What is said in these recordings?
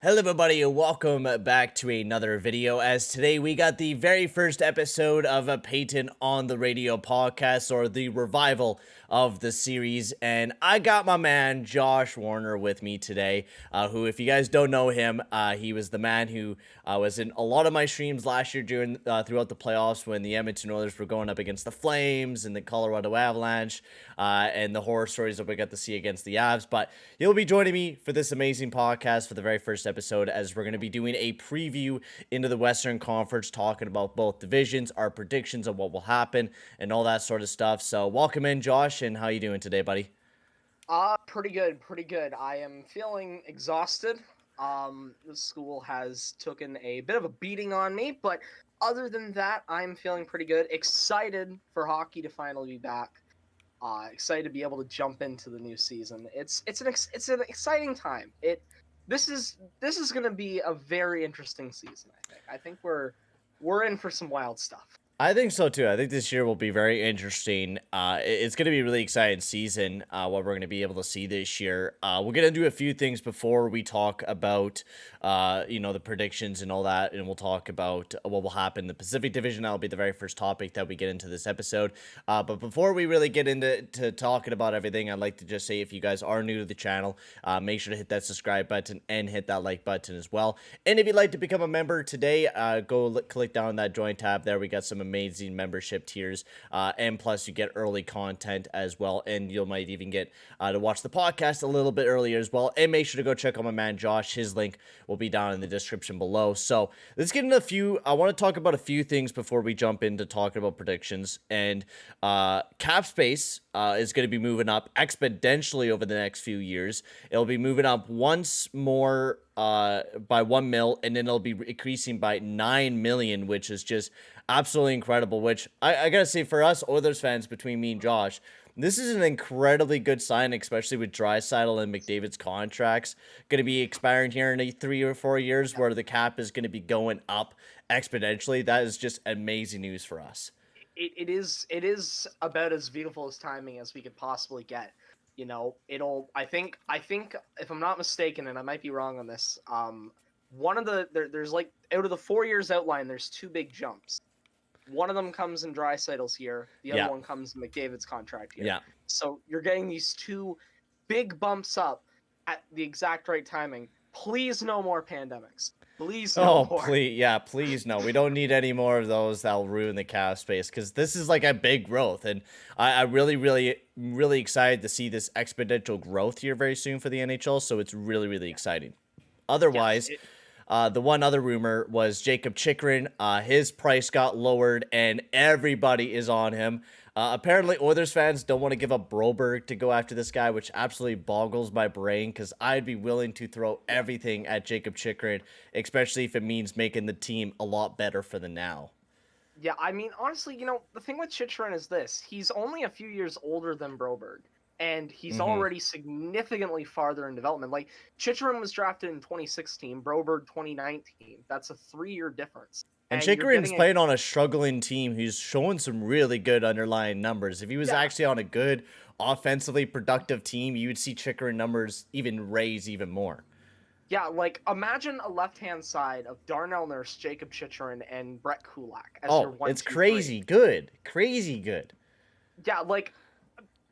Hello everybody and welcome back to another video, as today we got the very first episode of a Payton on the Radio podcast, or the revival of the series, and I got my man Josh Warner with me today, who, if you guys don't know him, he was the man who was in a lot of my streams last year throughout the playoffs when the Edmonton Oilers were going up against the Flames and the Colorado Avalanche, and the horror stories that we got to see against the Avs. But he'll be joining me for this amazing podcast for the very first episode, as we're going to be doing a preview into the Western Conference, talking about both divisions, our predictions of what will happen, and all that sort of stuff. So welcome in, Josh, and how you doing today, buddy? Pretty good, pretty good. I am feeling exhausted. The school has taken a bit of a beating on me, but other than that, I'm feeling pretty good. Excited for hockey to finally be back. Excited to be able to jump into the new season. It's an exciting time. This is going to be a very interesting season. I think we're in for some wild stuff. I think so too. I think this year will be very interesting. It's going to be a really exciting season, what we're going to be able to see this year. We're going to do a few things before we talk about, the predictions and all that, and we'll talk about what will happen in the Pacific Division. That'll be the very first topic that we get into this episode. But before we really get into talking about everything, I'd like to just say, if you guys are new to the channel, make sure to hit that subscribe button and hit that like button as well. And if you'd like to become a member today, click down that join tab there. We got some amazing membership tiers, and plus you get early content as well, and you might even get to watch the podcast a little bit earlier as well. And make sure to go check out my man Josh. His link will be down in the description below. So let's get into I want to talk about a few things before we jump into talking about predictions. And cap space is going to be moving up exponentially over the next few years. It'll be moving up once more by 1 mil, and then it'll be increasing by 9 million, which is just absolutely incredible. Which I gotta say, for us Oilers fans, between me and Josh, this is an incredibly good sign, especially with Draisaitl and McDavid's contracts going to be expiring here in 3 or 4 years, where the cap is going to be going up exponentially. That is just amazing news for us. It is about as beautiful as timing as we could possibly get. I think if I'm not mistaken, and I might be wrong on this, there's like, out of the 4 years outlined, there's two big jumps. One of them comes in Draisaitl's year, the other one comes in McDavid's contract year. Yeah. So you're getting these two big bumps up at the exact right timing. Please, no more pandemics. Please, no more. Please no. We don't need any more of those that'll ruin the cap space, because this is like a big growth, and I really, really, really excited to see this exponential growth here very soon for the NHL. So it's really, really exciting. Otherwise, the one other rumor was Jacob Chychrun. His price got lowered, and everybody is on him. Apparently, Oilers fans don't want to give up Broberg to go after this guy, which absolutely boggles my brain, because I'd be willing to throw everything at Jacob Chychrun, especially if it means making the team a lot better for the now. Yeah, I mean, honestly, the thing with Chychrun is this. He's only a few years older than Broberg, and he's already significantly farther in development. Like, Chychrun was drafted in 2016, Broberg 2019. That's a 3-year difference. And Chychrun's playing on a struggling team who's showing some really good underlying numbers. If he was actually on a good, offensively productive team, you would see Chychrun numbers even raise even more. Yeah, like, imagine a left-hand side of Darnell Nurse, Jacob Chychrun, and Brett Kulak as your 1, it's 2, crazy 3. Good. Crazy good. Yeah, like,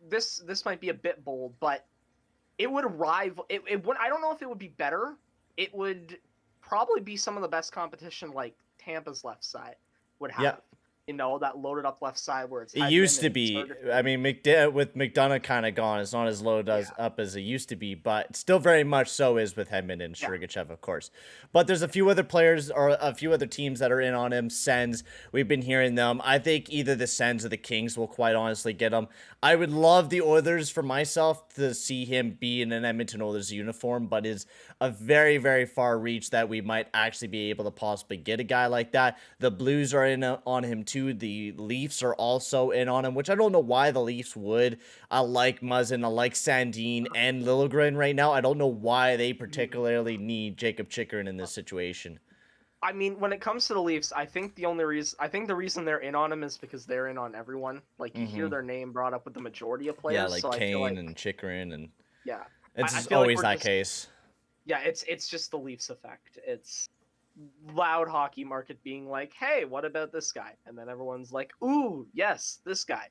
this might be a bit bold, but it would rival... It would, I don't know if it would be better. It would probably be some of the best competition, like Tampa's left side would have. Yep. That loaded up left side where it's... It used to be. I mean, with McDonough kind of gone, it's not as loaded up as it used to be, but still very much so is with Hedman and Sergachev, of course. But there's a few other players or a few other teams that are in on him. Sens, we've been hearing them. I think either the Sens or the Kings will quite honestly get him. I would love the Oilers, for myself, to see him be in an Edmonton Oilers uniform, but it's a very, very far reach that we might actually be able to possibly get a guy like that. The Blues are in on him too. The Leafs are also in on him, which I don't know why the Leafs would. I like Muzzin, I like Sandin and Liljegren right now. I don't know why they particularly need Jacob Chychrun in this situation. I mean, when it comes to the Leafs, I think the reason they're in on him is because they're in on everyone. Like, you hear their name brought up with the majority of players. Yeah, like Kane and Chychrun, and yeah, it's always that case. Yeah, it's just the Leafs effect. It's loud hockey market being like, "Hey, what about this guy?" And then everyone's like, "Ooh, yes, this guy."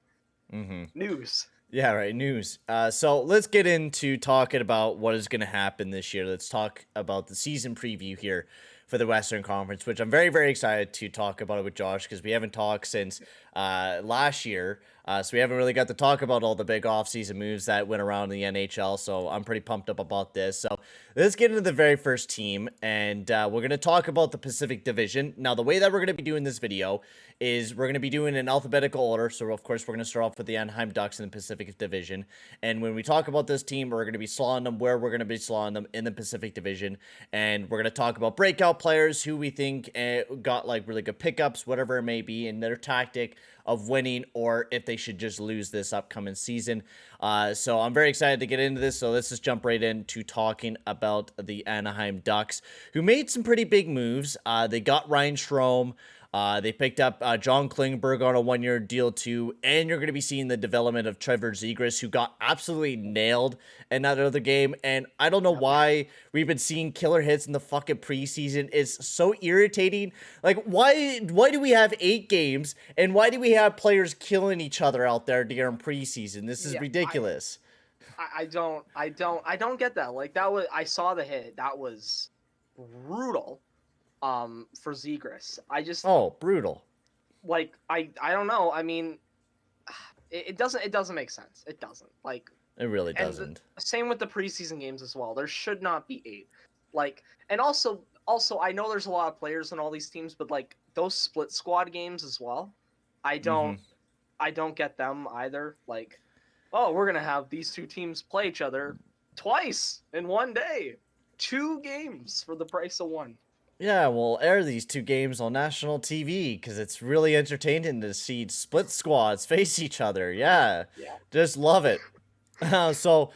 Mm-hmm. News. Yeah, right. News. So let's get into talking about what is going to happen this year. Let's talk about the season preview here for the Western Conference, which I'm very, very excited to talk about it with Josh because we haven't talked since last year. So we haven't really got to talk about all the big offseason moves that went around in the NHL. So I'm pretty pumped up about this. So let's get into the very first team, and we're going to talk about the Pacific Division. Now, the way that we're going to be doing this video is we're going to be doing in alphabetical order. So, of course, we're going to start off with the Anaheim Ducks in the Pacific Division. And when we talk about this team, we're going to be slotting them where we're going to be slotting them in the Pacific Division. And we're going to talk about breakout players who we think got like really good pickups, whatever it may be, and their tactic of winning, or if they should just lose this upcoming season. So I'm very excited to get into this. So let's just jump right into talking about the Anaheim Ducks, who made some pretty big moves. They got Ryan Strome. They picked up John Klingberg on a one-year deal too, and you're going to be seeing the development of Trevor Zegras, who got absolutely nailed in that other game. And I don't know why we've been seeing killer hits in the fucking preseason. It's so irritating. Like, why do we have 8 games, and why do we have players killing each other out there during preseason? This is Yeah, ridiculous. I don't get that. Like that was I saw the hit. That was brutal. For Zegras. I just Oh, brutal. like I don't know. I mean, it doesn't make sense. It doesn't. Like It really and doesn't. same with the preseason games as well. There should not be 8. Like and also I know there's a lot of players in all these teams, but like those split squad games as well. I Mm-hmm. don't I don't get them either. Like, oh, we're gonna have these two teams play each other twice in one day. 2 games for the price of one. Yeah, we'll air these 2 games on national TV because it's really entertaining to see split squads face each other. Yeah, Yeah. just love it. So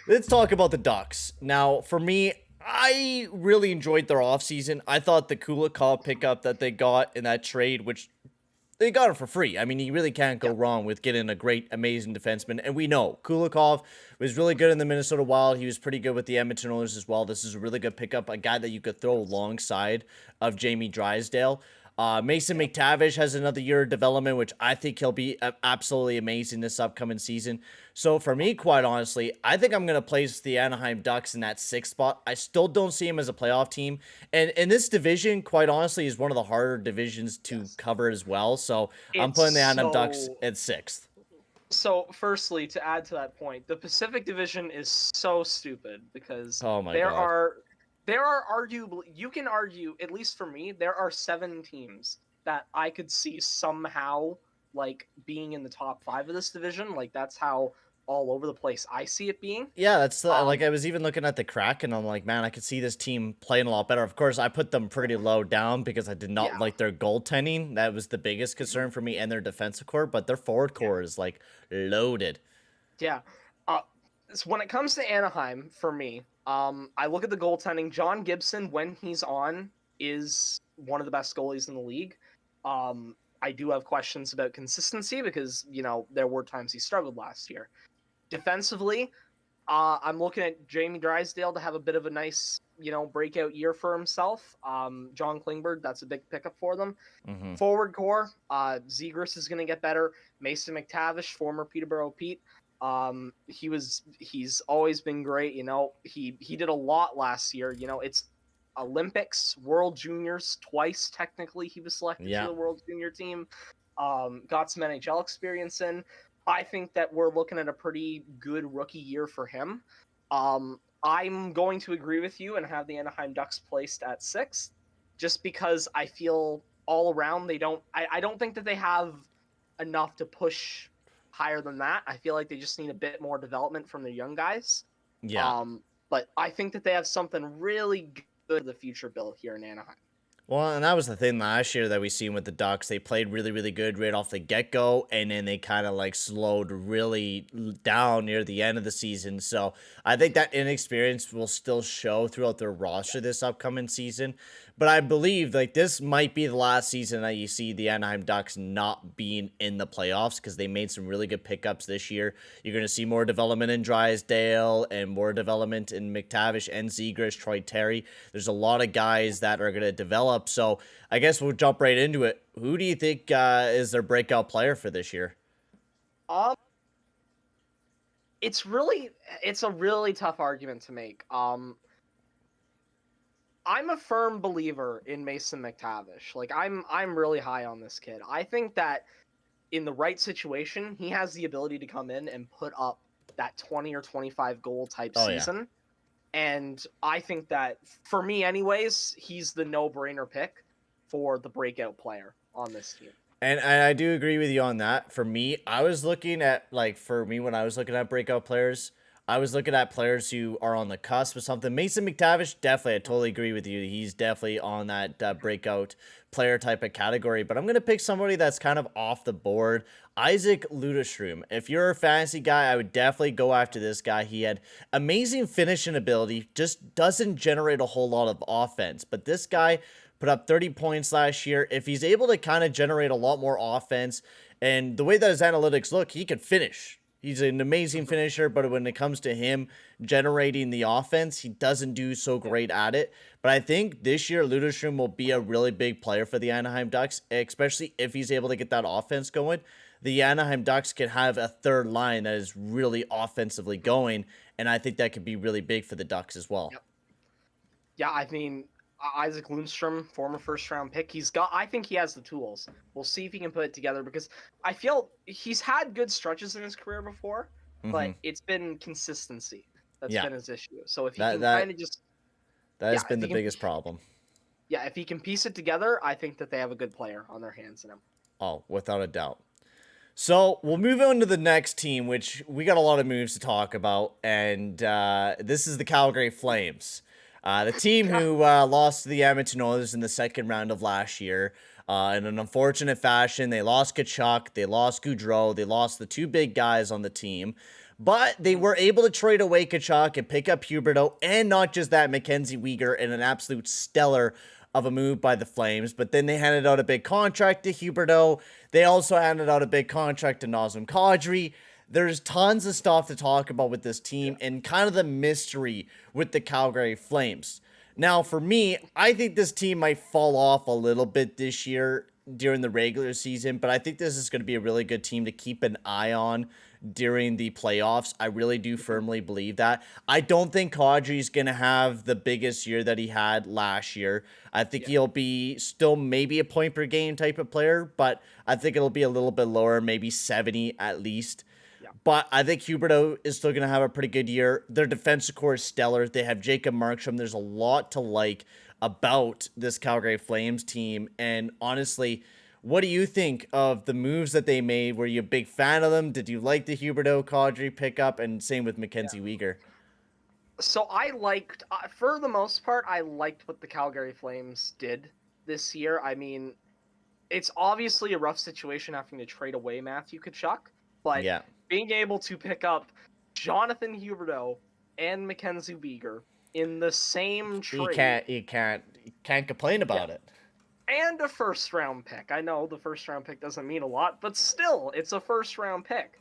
let's talk about the Ducks. Now, for me, I really enjoyed their offseason. I thought the Kulikov pickup that they got in that trade, which they got him for free. I mean, you really can't go Yeah. wrong with getting a great, amazing defenseman. And we know Kulikov was really good in the Minnesota Wild. He was pretty good with the Edmonton Oilers as well. This is a really good pickup, a guy that you could throw alongside of Jamie Drysdale. Mason McTavish has another year of development, which I think he'll be absolutely amazing this upcoming season. So for me, quite honestly, I think I'm going to place the Anaheim Ducks in that 6th spot. I still don't see him as a playoff team. And in this division, quite honestly, is one of the harder divisions to Yes. cover as well. So I'm It's putting the Anaheim Ducks so at 6th. so firstly, to add to that point, the Pacific Division is so stupid because Oh my there God. are there are arguably you can argue, at least for me, there are 7 teams that I could see somehow like being in the top 5 of this division. Like that's how all over the place I see it being. Yeah, that's like Um I was even looking at the Kraken. I'm like, man, I could see this team playing a lot better. Of course, I put them pretty low down because I did not yeah. like their goaltending. That was the biggest concern for me, and their defensive core. But their forward Yeah. core is like loaded. Yeah. Uh, so when it comes to Anaheim, for me, I look at the goaltending. John Gibson, when he's on, is one of the best goalies in the league. I do have questions about consistency because, there were times he struggled last year. Defensively, I'm looking at Jamie Drysdale to have a bit of a nice, breakout year for himself. John Klingberg, that's a big pickup for them. Hmm. Forward core, Zegras is going to get better. Mason McTavish, former Peterborough Pete, he's always been great. He did a lot last year. It's Olympics, World Juniors twice. Technically, he was selected to Yeah. the World Junior team. Got some NHL experience in. I think that we're looking at a pretty good rookie year for him. I'm going to agree with you and have the Anaheim Ducks placed at 6th, just because I feel all around they don't. I don't think that they have enough to push higher than that. I feel like they just need a bit more development from their young guys. Yeah. But I think that they have something really good for the future built here in Anaheim. Well, and that was the thing last year that we seen with the Ducks. They played really, really good right off the get go, and then they kind of like slowed really down near the end of the season. So I think that inexperience will still show throughout their roster this upcoming season. But I believe like this might be the last season that you see the Anaheim Ducks not being in the playoffs because they made some really good pickups this year. You're going to see more development in Drysdale and more development in McTavish and Zegras, Troy Terry. There's a lot of guys that are going to develop. So I guess we'll jump right into it. Who do you think is their breakout player for this year? Um, it's a really tough argument to make. I'm a firm believer in Mason McTavish. Like I'm really high on this kid. I think that in the right situation, he has the ability to come in and put up that 20 or 25 goal type Oh yeah. season. And I think that for me anyways, he's the no-brainer pick for the breakout player on this team. And I do agree with you on that. For me, I was looking at like for me when I was looking at breakout players, I was looking at players who are on the cusp of something. Mason McTavish, definitely, I totally agree with you. He's definitely on that breakout player type of category. But I'm gonna pick somebody that's kind of off the board. Isaac Ludestrom. If you're a fantasy guy, I would definitely go after this guy. He had amazing finishing ability, just doesn't generate a whole lot of offense. But this guy put up 30 points last year. If he's able to kind of generate a lot more offense, and the way that his analytics look, he could finish. He's an amazing finisher, but when it comes to him generating the offense, he doesn't do so great at it. But I think this year, Ludestrom will be a really big player for the Anaheim Ducks, especially if he's able to get that offense going. The Anaheim Ducks can have a third line that is really offensively going, and I think that could be really big for the Ducks as well. Yep. Yeah, I mean Isaac Lundstrom, former first round pick, I think he has the tools. We'll see if he can put it together because I feel he's had good stretches in his career before, Mm-hmm. but it's been consistency that's Yeah, been his issue. So if he that can that kind of just that yeah, has been the biggest problem. if he can piece it together, I think that they have a good player on their hands in him. Oh, without a doubt. So we'll move on to the next team, which we got a lot of moves to talk about, and this is the Calgary Flames, the team who lost to the Edmonton Oilers in the second round of last year. In an unfortunate fashion, they lost Kachuk, they lost Goudreau, they lost the two big guys on the team, but they were able to trade away Kachuk and pick up Huberdeau, and not just that, Mackenzie Weegar in an absolute stellar of a move by the Flames. But then they handed out a big contract to Huberdeau. They also handed out a big contract to Nazem Kadri. There's tons of stuff to talk about with this team and kind of the mystery with the Calgary Flames. Now, for me, I think this team might fall off a little bit this year during the regular season, but I think this is going to be a really good team to keep an eye on during the playoffs. I really do firmly believe that. I don't think Kadri's going to have the biggest year that he had last year. I think he'll be still maybe a point per game type of player, but I think it'll be a little bit lower, maybe 70 at least. Yeah. But I think Huberdeau is still going to have a pretty good year. Their defensive core is stellar. They have Jacob Markstrom. There's a lot to like about this Calgary Flames team. And honestly, what do you think of the moves that they made? Were you a big fan of them? Did you like the Huberdeau Kadri pickup? And same with Mackenzie Weegar. So I liked, for the most part, I liked what the Calgary Flames did this year. I mean, it's obviously a rough situation having to trade away Matthew Tkachuk, but Yeah, being able to pick up Jonathan Huberdeau and Mackenzie Weegar in the same you trade can't complain about it. and a first round pick. I know the first round pick doesn't mean a lot, but still, it's a first round pick.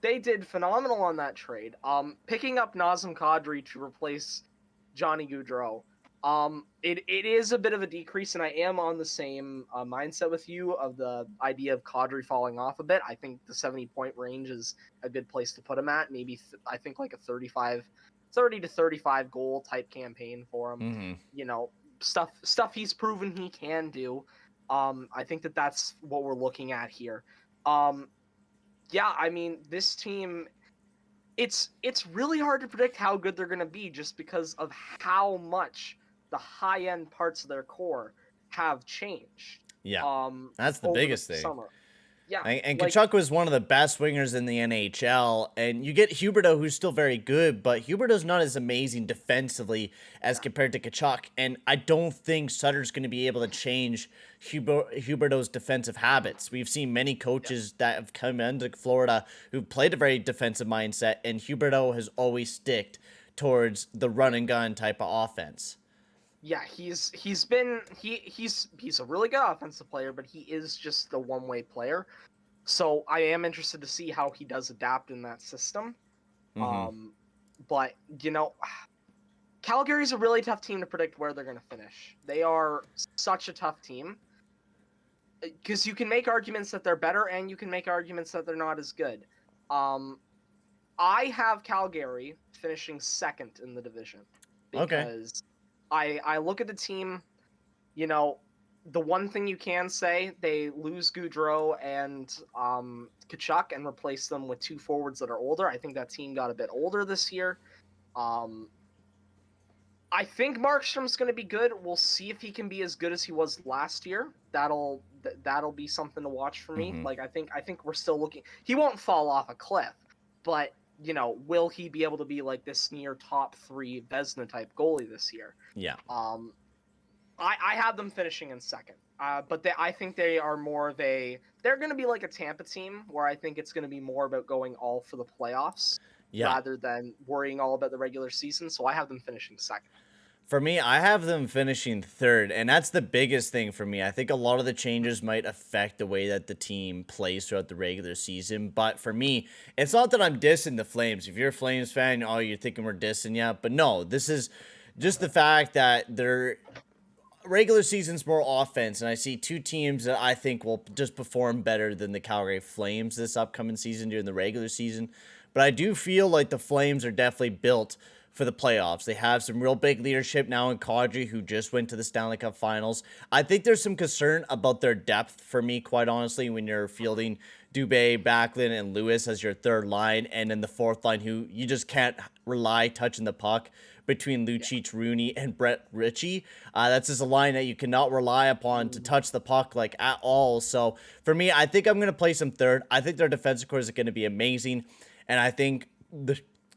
They did phenomenal on that trade. Picking up Nazem Kadri to replace Johnny Gaudreau. It is a bit of a decrease, and I am on the same mindset with you of the idea of Kadri falling off a bit. I think the 70-point range is a good place to put him at. Maybe I think like a 30 to 35 goal type campaign for him. Mm-hmm. You know, stuff he's proven he can do. I think that's what we're looking at here. Yeah, I mean, this team, it's really hard to predict how good they're going to be just because of how much the high end parts of their core have changed. Yeah, that's the Over biggest the thing. summer. Yeah, And like Kachuk was one of the best wingers in the NHL. And you get Huberdeau, who's still very good, but Huberdeau's not as amazing defensively as yeah, compared to Kachuk. And I don't think Sutter's going to be able to change Huberdeau's defensive habits. We've seen many yeah. coaches that have come into Florida who've played a very defensive mindset, and Huberdeau has always sticked towards the run and gun type of offense. Yeah, he's a really good offensive player, but he is just the one-way player. So I am interested to see how he does adapt in that system. Mm-hmm. Um, but Calgary's a really tough team to predict where they're going to finish. They are such a tough team because you can make arguments that they're better and you can make arguments that they're not as good. Um, I have Calgary finishing second in the division Okay. because I look at the team. You know, the one thing you can say, they lose Goudreau and Kachuk and replace them with two forwards that are older. I think that team got a bit older this year. Um, I think Markstrom's going to be good. We'll see if he can be as good as he was last year. That'll be something to watch for me. Mm-hmm. Like I think we're still looking. He won't fall off a cliff, but will he be able to be like this near top 3 Vezina type goalie this year? Yeah. Um, I have them finishing in second. But I think they are more of they're going to be like a Tampa team where I think it's going to be more about going all for the playoffs Yeah. rather than worrying all about the regular season. So I have them finishing second. For me, I have them finishing third, and that's the biggest thing for me. I think a lot of the changes might affect the way that the team plays throughout the regular season. But for me, it's not that I'm dissing the Flames. If you're a Flames fan, oh, you're thinking we're dissing you. But no, this is just the fact that their regular season's more offense, and I see two teams that I think will just perform better than the Calgary Flames this upcoming season during the regular season. But I do feel like the Flames are definitely built for the playoffs. They have some real big leadership now in Kadri, who just went to the Stanley Cup Finals. I think there's some concern about their depth for me, quite honestly, when you're fielding Dubé, Backlund, and Lewis as your third line, and then the fourth line, who you just can't rely touching the puck between Yeah. Lucic, Rooney, and Brett Ritchie. That's just a line that you cannot rely upon to touch the puck like at all. So for me, I think I'm going to place them third. I think their defensive core is going to be amazing, and I think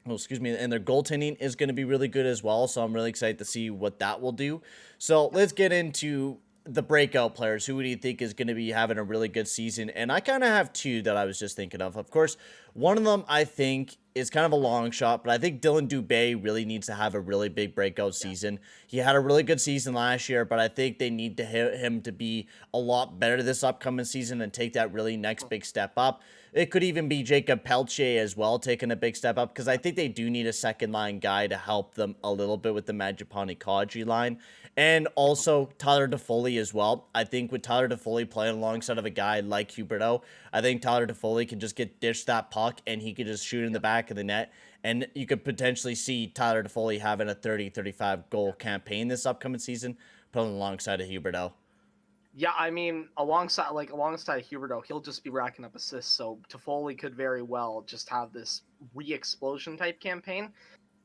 and their goaltending is going to be really good as well. So I'm really excited to see what that will do. So let's get into the breakout players. Who do you think is going to be having a really good season? And I kind of have two that I was just thinking of. Of course, one of them I think is kind of a long shot, but I think Dylan Dubé really needs to have a really big breakout season. He had a really good season last year, but I think they need to hit him to be a lot better this upcoming season and take that really next big step up. It could even be Jacob Peltier as well, taking a big step up, because I think they do need a second line guy to help them a little bit with the Mangiapane Kadri line. And also Tyler Toffoli as well. I think with Tyler Toffoli playing alongside of a guy like Huberdeau, I think Tyler Toffoli can just get dished that puck and he could just shoot in the back of the net. And you could potentially see Tyler Toffoli having a 30-35 goal campaign this upcoming season, playing alongside of Huberdeau. Yeah, I mean, alongside Huberdeau, he'll just be racking up assists. So Toffoli could very well just have this re-explosion type campaign.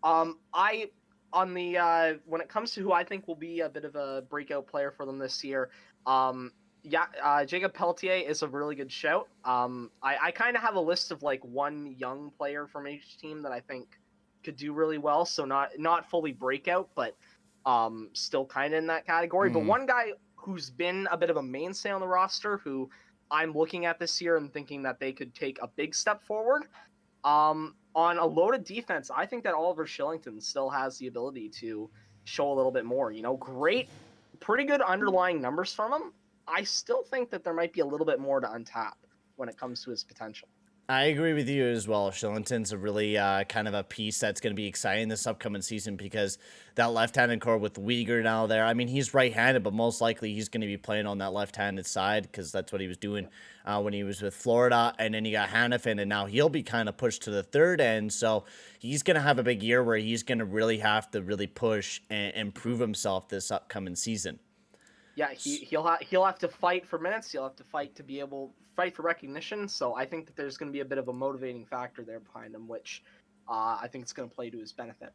I on the when it comes to who I think will be a bit of a breakout player for them this year, Jacob Peltier is a really good shout. I kind of have a list of like one young player from each team that I think could do really well. So not fully breakout, but still kind of in that category. But Mm-hmm. one guy who's been a bit of a mainstay on the roster, who I'm looking at this year and thinking that they could take a big step forward. On a loaded defense, I think that Oliver Shillington still has the ability to show a little bit more. Pretty good underlying numbers from him. I still think that there might be a little bit more to untap when it comes to his potential. I agree with you as well. Shillington's a really kind of a piece that's going to be exciting this upcoming season because that left-handed core with Uyghur now there. I mean, he's right-handed, but most likely he's going to be playing on that left-handed side because that's what he was doing when he was with Florida. And then you got Hannafin, and now he'll be kind of pushed to the third end. So he's going to have a big year where he's going to really have to really push and prove himself this upcoming season. Yeah, he'll have to fight for minutes. He'll have to fight for recognition. So I think that there's going to be a bit of a motivating factor there behind him, which I think it's going to play to his benefit.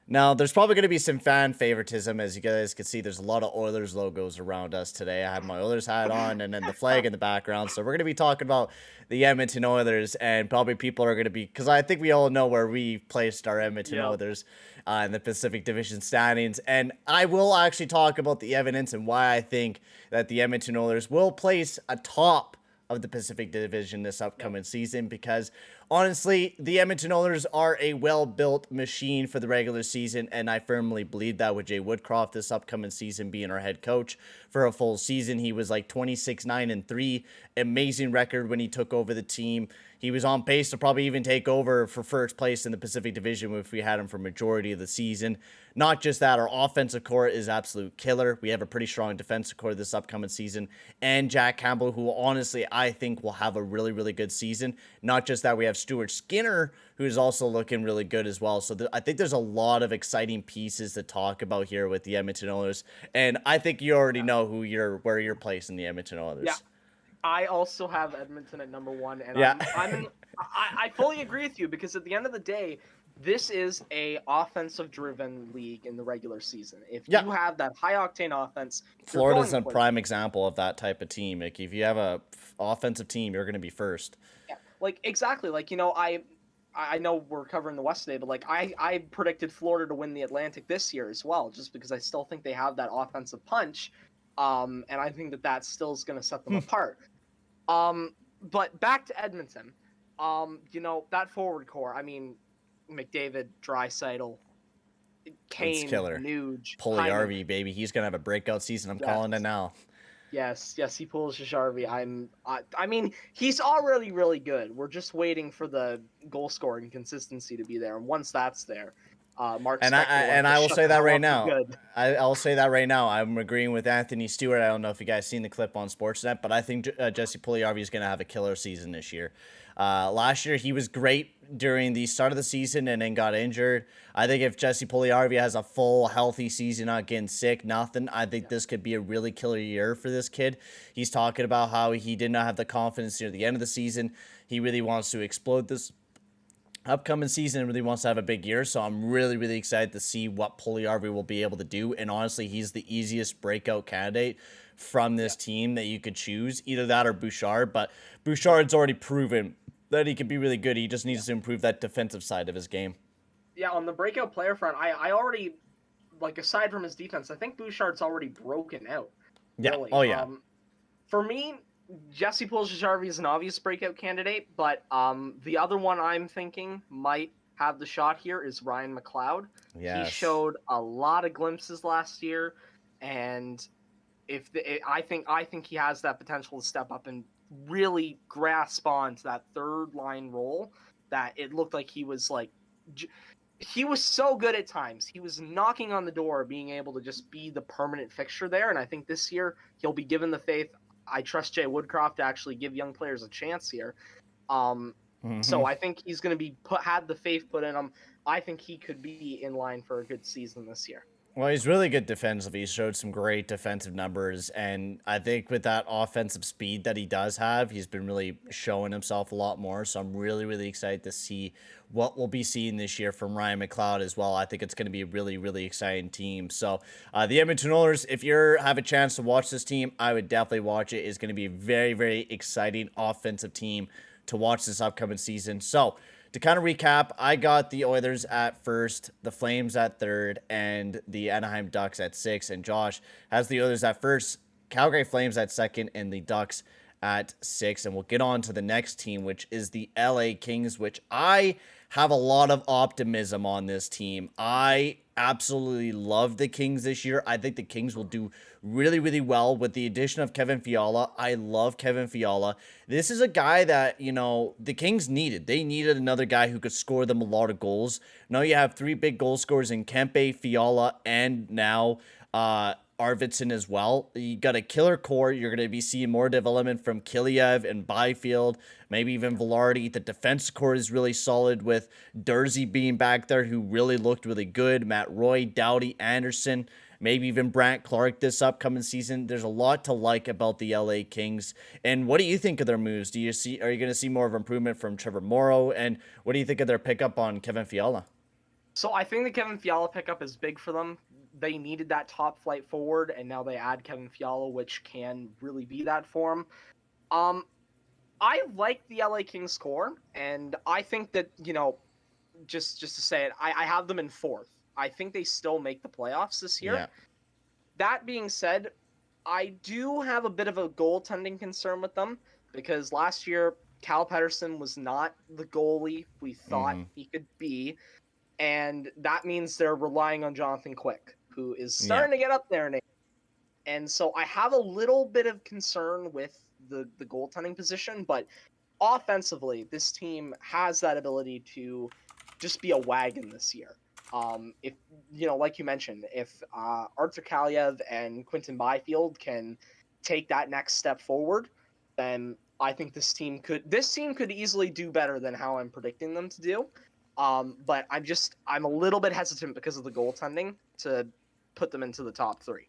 Now, there's probably going to be some fan favoritism. As you guys can see, there's a lot of Oilers logos around us today. I have my Oilers hat on and then the flag in the background. So we're going to be talking about the Edmonton Oilers, and probably people are going to be, because I think we all know where we placed our Edmonton Yep. Oilers in the Pacific Division standings. And I will actually talk about the evidence and why I think that the Edmonton Oilers will place atop of the Pacific Division this upcoming season, because honestly, the Edmonton Oilers are a well-built machine for the regular season, and I firmly believe that with Jay Woodcroft this upcoming season being our head coach for a full season. He was like 26-9-3, amazing record when he took over the team. He was on pace to probably even take over for first place in the Pacific Division if we had him for majority of the season. Not just that, our offensive core is absolute killer. We have a pretty strong defensive core this upcoming season. And Jack Campbell, who honestly I think will have a really, really good season. Not just that, we have Stuart Skinner, who is also looking really good as well. So I think there's a lot of exciting pieces to talk about here with the Edmonton Oilers. And I think you already know where you're placing the Edmonton Oilers. Yeah. I also have Edmonton at number 1, and Yeah. I fully agree with you, because at the end of the day, this is a offensive-driven league in the regular season. If you have that high-octane offense, Florida's a prime example of that type of team. Like, if you have a offensive team, you're going to be first. Yeah, like exactly. Like, I know we're covering the West today, but like I predicted Florida to win the Atlantic this year as well, just because I still think they have that offensive punch, and I think that still is going to set them apart. But back to Edmonton, that forward core. I mean, McDavid, Draisaitl, Kane, Nuge, Puljujärvi, baby, he's gonna have a breakout season. I'm calling it now. Yes, he pulls Puljujärvi. I mean, he's already really good. We're just waiting for the goal scoring consistency to be there, and once that's there, Mark. I will say that right now. I'll say that right now. I'm agreeing with Anthony Stewart. I don't know if you guys seen the clip on Sportsnet, but I think Jesse Puljujärvi is going to have a killer season this year. Last year he was great during the start of the season and then got injured. I think if Jesse Puljujärvi has a full healthy season, not getting sick, nothing, I think this could be a really killer year for this kid. He's talking about how he did not have the confidence near the end of the season. He really wants to explode this upcoming season and really wants to have a big year. So I'm really, really excited to see what Puljujärvi will be able to do. And honestly, he's the easiest breakout candidate from this team that you could choose. Either that or Bouchard. But Bouchard's already proven that he can be really good. He just needs to improve that defensive side of his game. Yeah, on the breakout player front, I already, like, aside from his defense, I think Bouchard's already broken out. Yeah. Really. Oh, yeah. For me, Jesse Puljujärvi is an obvious breakout candidate, but the other one I'm thinking might have the shot here is Ryan McLeod. Yes. He showed a lot of glimpses last year, and I think he has that potential to step up and really grasp on to that third line role that it looked like he was like. He was so good at times. He was knocking on the door, being able to just be the permanent fixture there, and I think this year he'll be given the faith. I trust Jay Woodcroft to actually give young players a chance here. So I think he's going to be had the faith put in him. I think he could be in line for a good season this year. Well, he's really good defensively. He showed some great defensive numbers, and I think with that offensive speed that he does have, he's been really showing himself a lot more. So I'm really, really excited to see what we'll be seeing this year from Ryan McLeod as well. I think it's going to be a really, really exciting team. So the Edmonton Oilers, if you have a chance to watch this team, I would definitely watch it. It's going to be a very, very exciting offensive team to watch this upcoming season. So to kind of recap, I got the Oilers at first, the Flames at third, and the Anaheim Ducks at 6. And Josh has the Oilers at first, Calgary Flames at second, and the Ducks at 6. And we'll get on to the next team, which is the LA Kings, which I have a lot of optimism on this team. I absolutely love the Kings this year. I think the Kings will do really, really well with the addition of Kevin Fiala. I love Kevin Fiala. This is a guy that, the Kings needed. They needed another guy who could score them a lot of goals. Now you have 3 big goal scorers in Kempe, Fiala, and now Arvidsson as well. You got a killer core. You're going to be seeing more development from Kiliev and Byfield, maybe even Velarde. The defense core is really solid with Dursey being back there, who really looked really good. Matt Roy, Doughty, Anderson, maybe even Brant Clark this upcoming season. There's a lot to like about the LA Kings. And what do you think of their moves? Are you going to see more of improvement from Trevor Morrow? And what do you think of their pickup on Kevin Fiala? So I think the Kevin Fiala pickup is big for them. They needed that top flight forward, and now they add Kevin Fiala, which can really be that for them. Um, I like the LA Kings core, and I think that, just to say it, I have them in fourth. I think they still make the playoffs this year. Yeah. That being said, I do have a bit of a goaltending concern with them because last year Cal Pedersen was not the goalie we thought Hmm. he could be, and that means they're relying on Jonathan Quick, who is Yeah. starting to get up there now. And so I have a little bit of concern with the goaltending position, but offensively, this team has that ability to just be a wagon this year. If like you mentioned, if Arthur Kaliev and Quinton Byfield can take that next step forward, then I think this team could easily do better than how I'm predicting them to do. But I'm a little bit hesitant because of the goaltending to put them into the top three.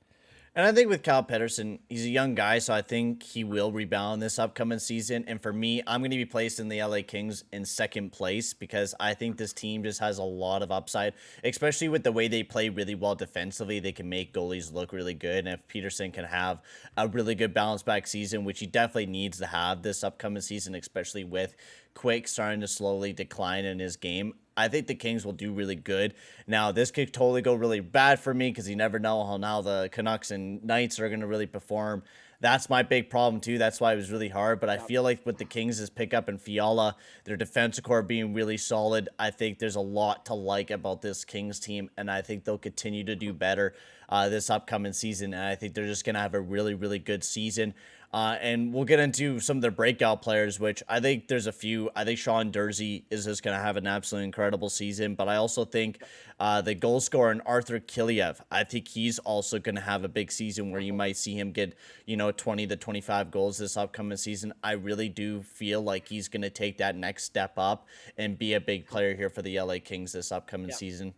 And I think with Cal Pedersen, he's a young guy, so I think he will rebound this upcoming season. And for me, I'm going to be placing the LA Kings in second place because I think this team just has a lot of upside, especially with the way they play really well defensively. They can make goalies look really good. And if Peterson can have a really good bounce back season, which he definitely needs to have this upcoming season, especially with Quick starting to slowly decline in his game, I think the Kings will do really good. Now, this could totally go really bad for me because you never know how now the Canucks and Knights are going to really perform. That's my big problem, too. That's why it was really hard. But I Yep. feel like with the Kings' pickup and Fiala, their defensive core being really solid, I think there's a lot to like about this Kings team. And I think they'll continue to do better this upcoming season. And I think they're just going to have a really, really good season. And we'll get into some of their breakout players, which I think there's a few. I think Sean Dursey is just going to have an absolutely incredible season. But I also think the goal scorer in Arthur Kiliev, I think he's also going to have a big season where you might see him get, 20 to 25 goals this upcoming season. I really do feel like he's going to take that next step up and be a big player here for the LA Kings this upcoming Yep. season.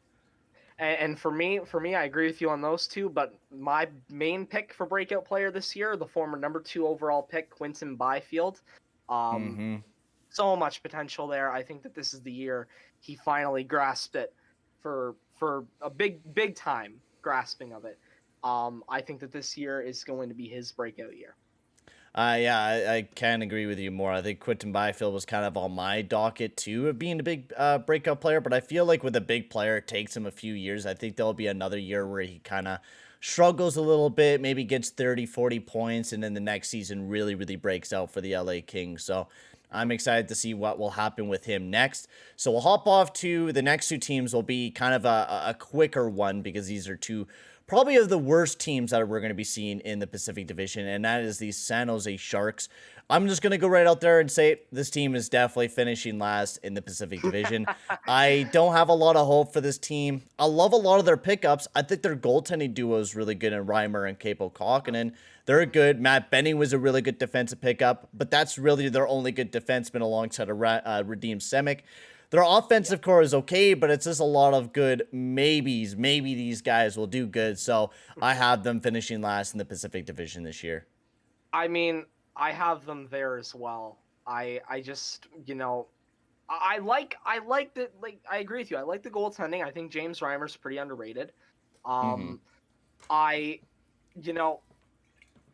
And for me, I agree with you on those two. But my main pick for breakout player this year, the former number 2 overall pick, Quinton Byfield. Um, Mm-hmm. so much potential there. I think that this is the year he finally grasped it for a big time grasping of it. I think that this year is going to be his breakout year. Yeah, I can agree with you more. I think Quinton Byfield was kind of on my docket too of being a big breakout player, but I feel like with a big player, it takes him a few years. I think there'll be another year where he kind of struggles a little bit, maybe gets 30, 40 points, and then the next season really, really breaks out for the LA Kings. So I'm excited to see what will happen with him next. So we'll hop off to the next two teams. Will be kind of a quicker one because these are two probably of the worst teams that we're going to be seeing in the Pacific Division, and that is the San Jose Sharks. I'm just going to go right out there and say this team is definitely finishing last in the Pacific Division. I don't have a lot of hope for this team. I love a lot of their pickups. I think their goaltending duo is really good in Reimer and Capo Kaukonen. They're good. Matt Benning was a really good defensive pickup, but that's really their only good defenseman alongside a Radim Semic. Their offensive core is okay, but it's just a lot of good maybes. Maybe these guys will do good. So I have them finishing last in the Pacific Division this year. I mean, I have them there as well. I just I like the like I agree with you. I like the goaltending. I think James Reimer's pretty underrated. Mm-hmm. Um, I you know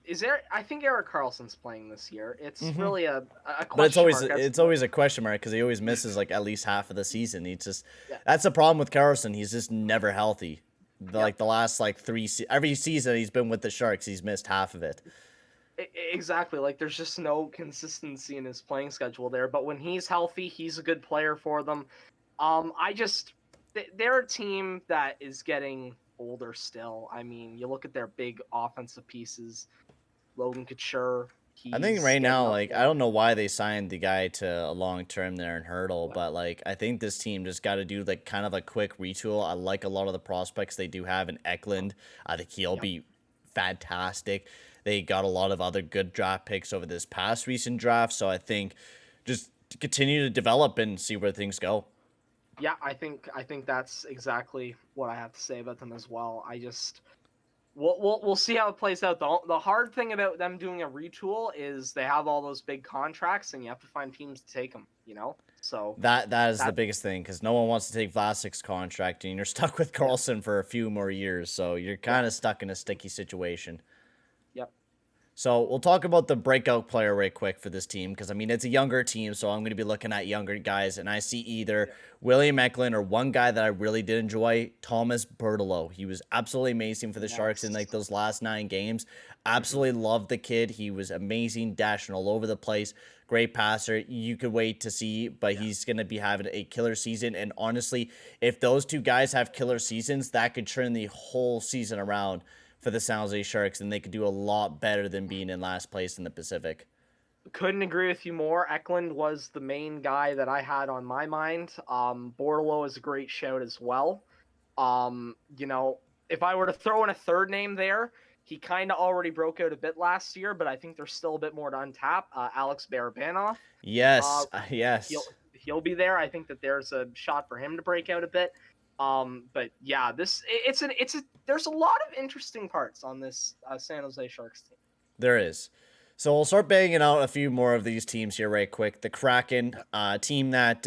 is there? I think Eric Carlson's playing this year. It's Mm-hmm. really a But it's question always mark as it's to what. always a question mark because he always misses like at least half of the season. He just Yeah. that's the problem with Carlson. He's just never healthy. Yep. Like the last like every season he's been with the Sharks, he's missed half of it. Exactly. Like there's just no consistency in his playing schedule there. But when he's healthy, he's a good player for them. I just they're a team that is getting older still. I mean, you look at their big offensive pieces. Logan Couture, I think he's right getting now, up like I there. don't know why they signed the guy to a long term there in Hurdle, Yeah. but like I think this team just got to do like kind of a quick retool. I like a lot of the prospects they do have in Eklund. I think he'll Yep. be fantastic. They got a lot of other good draft picks over this past recent draft, so I think just to continue to develop and see where things go. Yeah, I think that's exactly what I have to say about them as well. I just we'll see how it plays out. The hard thing about them doing a retool is they have all those big contracts and you have to find teams to take them. So That is the that biggest thing because no one wants to take Vlasic's contract, and you're stuck with yeah, Carlson for a few more years, so you're yeah, kind of stuck in a sticky situation. yep, So we'll talk about the breakout player right quick for this team because I mean it's a younger team, so I'm going to be looking at younger guys, and I see either yeah, William Eklund or one guy that I really did enjoy, Thomas Bertolo. He was absolutely amazing for the Sharks in like yes. those last 9 games. Hmm. Absolutely loved the kid. He was amazing, dashing all over the place. Great passer. You could wait to see, but Yeah. he's going to be having a killer season. And honestly, if those two guys have killer seasons, that could turn the whole season around for the San Jose Sharks, and they could do a lot better than being in last place in the Pacific. Couldn't agree with you more. Eklund was the main guy that I had on my mind. Bordalo is a great shout as well. You know, if I were to throw in a third name there, he kind of already broke out a bit last year, but I think there's still a bit more to untap. Alex Barabanov, uh, Yes, he'll yes. he'll be there. I think that there's a shot for him to break out a bit. But yeah, there's a lot of interesting parts on this San Jose Sharks team. There is. So we'll start banging out a few more of these teams here right quick. The Kraken, Yeah, team that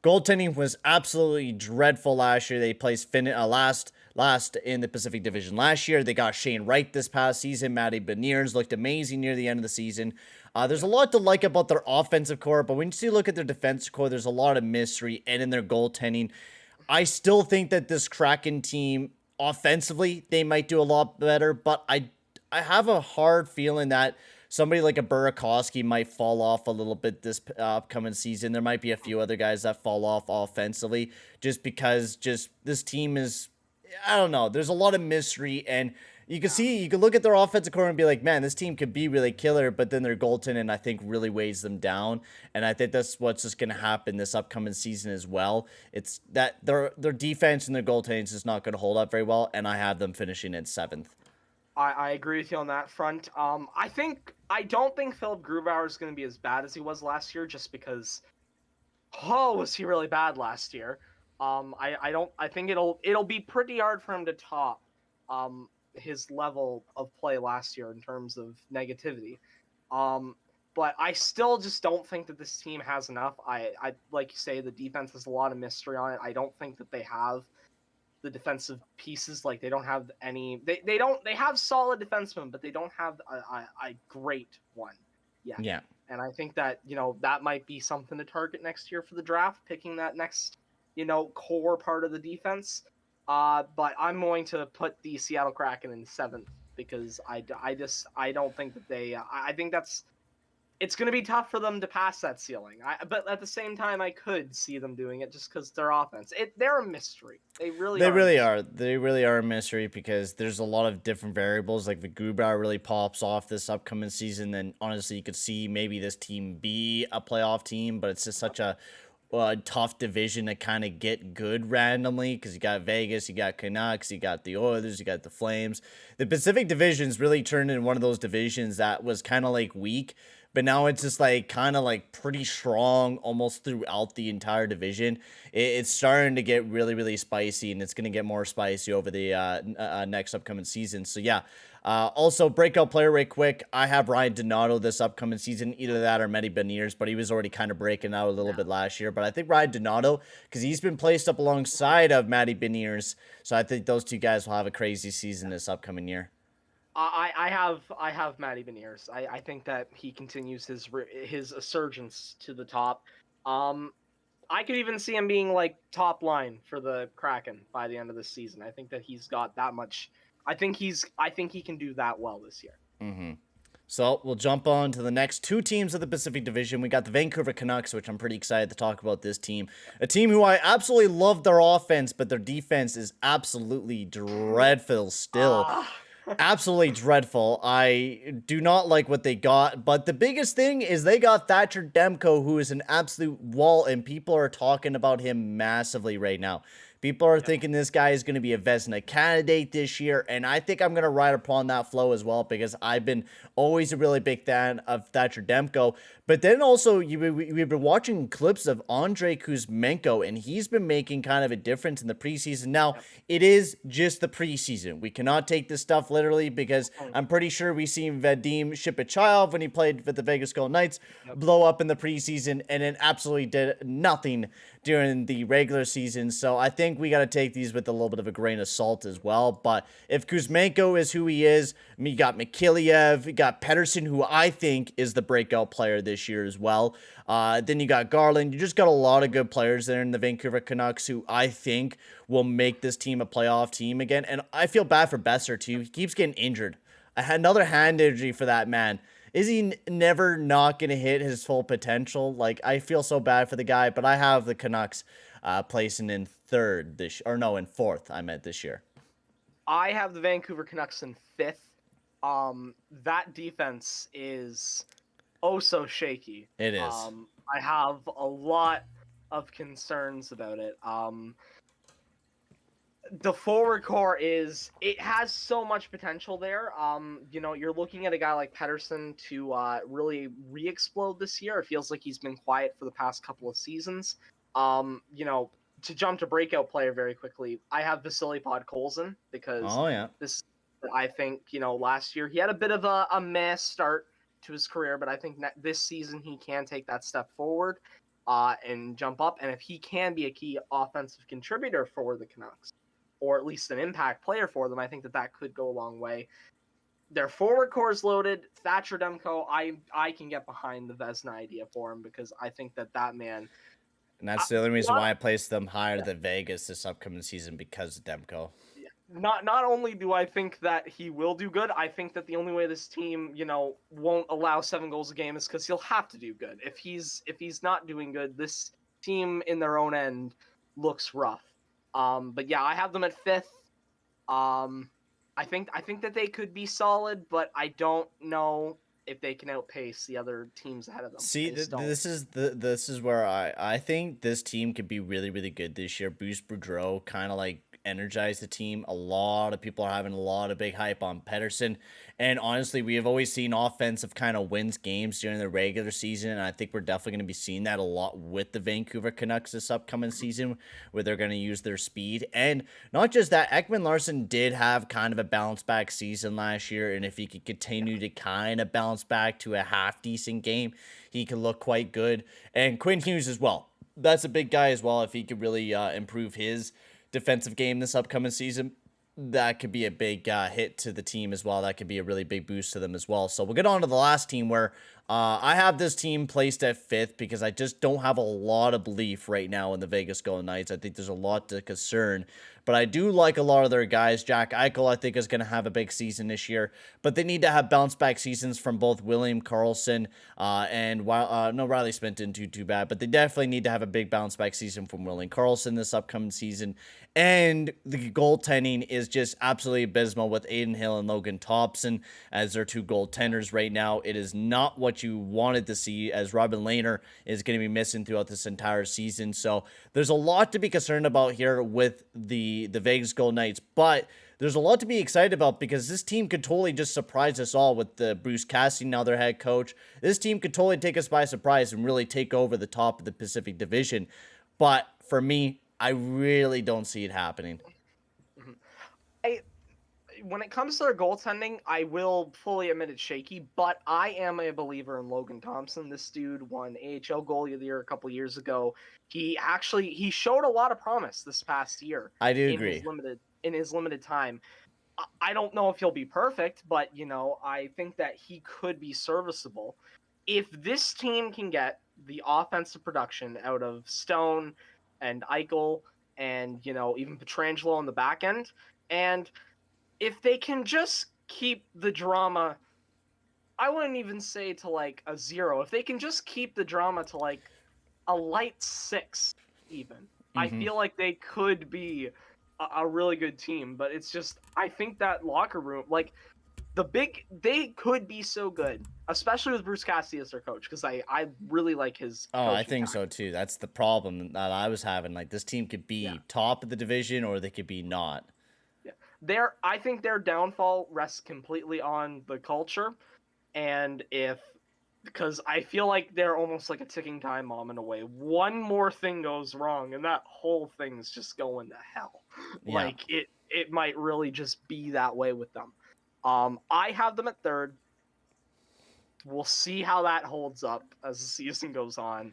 goaltending was absolutely dreadful last year. They placed last in the Pacific Division last year. They got Shane Wright this past season. Matty Beniers looked amazing near the end of the season. There's yeah, a lot to like about their offensive core, but when you look at their defensive core, there's a lot of mystery, and in their goaltending, I still think that this Kraken team offensively they might do a lot better, but I have a hard feeling that somebody like a Burakovsky might fall off a little bit this upcoming season. There might be a few other guys that fall off offensively just because just this team is I don't know. There's a lot of mystery and yeah. you can look at their offensive core and be like, man, this team could be really killer, but then their goaltending, I think, really weighs them down. And I think that's what's just gonna happen this upcoming season as well. It's that their defense and their goaltending is just not gonna hold up very well, and I have them finishing in seventh. I agree with you on that front. I don't think Philip Grubauer is going to be as bad as he was last year, just because was he really bad last year? I don't I think it'll be pretty hard for him to top his level of play last year in terms of negativity. Um, but I still just don't think that this team has enough. I like you say, the defense has a lot of mystery on it. I don't think that they have the defensive pieces. Like they don't have any. They have solid defensemen, but they don't have a great one yet. Yeah. And I think that that might be something to target next year for the draft, picking that next core part of the defense. But I'm going to put the Seattle Kraken in seventh because I don't think that I think it's going to be tough for them to pass that ceiling. But at the same time, I could see them doing it just because their offense. They're a mystery. They really They are a really mystery. are. They really are a mystery because there's a lot of different variables. Like the Grubauer really pops off this upcoming season, then honestly, you could see maybe this team be a playoff team, but it's just such a tough division to kind of get good randomly because you got Vegas, you got Canucks, you got the Oilers, you got the Flames. The Pacific Division's really turned into one of those divisions that was kind of like weak, but now it's just like kind of like pretty strong almost throughout the entire division. It's starting to get really, really spicy, and it's going to get more spicy over the next upcoming season. So, yeah. Also, breakout player, right quick. I have Ryan Donato this upcoming season. Either that or Matty Beniers, but he was already kind of breaking out a little bit last year. But I think Ryan Donato, because he's been placed up alongside of Matty Beniers. So I think those two guys will have a crazy season this upcoming year. I have Matty Beniers. I think that he continues his assurgence to the top. I could even see him being like top line for the Kraken by the end of the season. I think that he's got that much. I think he can do that well this year. Mm-hmm. So we'll jump on to the next two teams of the Pacific Division. We got the Vancouver Canucks, which I'm pretty excited to talk about this team. A team who I absolutely love their offense, but their defense is absolutely dreadful still. Ah, Absolutely dreadful. I do not like what they got, but the biggest thing is they got Thatcher Demko, who is an absolute wall, and people are talking about him massively right now. People are Yep. thinking this guy is going to be a Vezina candidate this year, and I think I'm going to ride upon that flow as well because I've been always a really big fan of Thatcher Demko. But then also, we've been watching clips of Andrei Kuzmenko, and he's been making kind of a difference in the preseason. Now, Yep. it is just the preseason. We cannot take this stuff literally because Mm. I'm pretty sure we seen Vadim Shipachayev when he played with the Vegas Golden Knights Yep. blow up in the preseason and then absolutely did nothing during the regular season. So I think we got to take these with a little bit of a grain of salt as well. But if Kuzmenko is who he is, I mean, you got Mikheyev, you got Pedersen, who I think is the breakout player this year as well. Then you got Garland. You just got a lot of good players there in the Vancouver Canucks who I think will make this team a playoff team again. And I feel bad for Besser too. He keeps getting injured. I had another hand injury for that man. Is he never not going to hit his full potential? Like, I feel so bad for the guy, but I have the Canucks placing in third in fourth, I meant this year. I have the Vancouver Canucks in fifth. That defense is oh so shaky. It is. I have a lot of concerns about it. The forward core it has so much potential there. You're looking at a guy like Pedersen to really re-explode this year. It feels like he's been quiet for the past couple of seasons. To jump to breakout player very quickly, I have Vasily Podkolzin because Oh, yeah. I think, last year he had a bit of a meh start to his career, but I think this season he can take that step forward and jump up. And if he can be a key offensive contributor for the Canucks, or at least an impact player for them, I think that could go a long way. Their forward core is loaded. Thatcher Demko, I can get behind the Vezina idea for him because I think that man. And that's the only reason why I placed them higher than Vegas this upcoming season because of Demko. Not only do I think that he will do good, I think that the only way this team, won't allow 7 goals a game is because he'll have to do good. If he's not doing good, this team in their own end looks rough. But yeah, I have them at fifth. I think that they could be solid, but I don't know if they can outpace the other teams ahead of them. See, this is where I think this team could be really, really good this year. Bruce Boudreau kind of like energized the team. A lot of people are having a lot of big hype on Pedersen. And honestly, we have always seen offensive kind of wins games during the regular season. And I think we're definitely going to be seeing that a lot with the Vancouver Canucks this upcoming season, where they're going to use their speed. And not just that, Ekman Larson did have kind of a bounce back season last year. And if he could continue to kind of bounce back to a half decent game, he could look quite good. And Quinn Hughes as well. That's a big guy as well. If he could really improve his defensive game this upcoming season, that could be a big hit to the team as well. That could be a really big boost to them as well. So we'll get on to the last team where I have this team placed at fifth because I just don't have a lot of belief right now in the Vegas Golden Knights. I think there's a lot to concern, but I do like a lot of their guys. Jack Eichel, I think, is going to have a big season this year, but they need to have bounce back seasons from both William Karlsson and Riley Smith didn't do too bad, but they definitely need to have a big bounce back season from William Karlsson this upcoming season. And the goaltending is just absolutely abysmal with Aiden Hill and Logan Thompson as their 2 goaltenders right now. It is not what you wanted to see, as Robin Lehner is going to be missing throughout this entire season. So there's a lot to be concerned about here with the Vegas Golden Knights, but there's a lot to be excited about because this team could totally just surprise us all with the Bruce Cassidy, now their head coach. This team could totally take us by surprise and really take over the top of the Pacific Division. But for me, I really don't see it happening. When it comes to their goaltending, I will fully admit it's shaky, but I am a believer in Logan Thompson. This dude won AHL Goalie of the Year a couple years ago. He showed a lot of promise this past year. I do agree. In his limited time. I don't know if he'll be perfect, but I think that he could be serviceable. If this team can get the offensive production out of Stone and Eichel and even Pietrangelo on the back end, and if they can just keep the drama, I wouldn't even say to like a 0. If they can just keep the drama to like a light 6 even, I feel like they could be a really good team. But it's just, I think that locker room, like, they could be so good, especially with Bruce Cassidy as their coach, because I really like his Oh, I coaching think so tactics. too. That's the problem that I was having. Like this team could Yeah, be top of the division or they could be not. yeah. I think their downfall rests completely on the culture, and if because I feel like they're almost like a ticking time bomb in a way. One more thing goes wrong, and that whole thing's just going to hell. Yeah. Like it might really just be that way with them. I have them at third. We'll see how that holds up as the season goes on.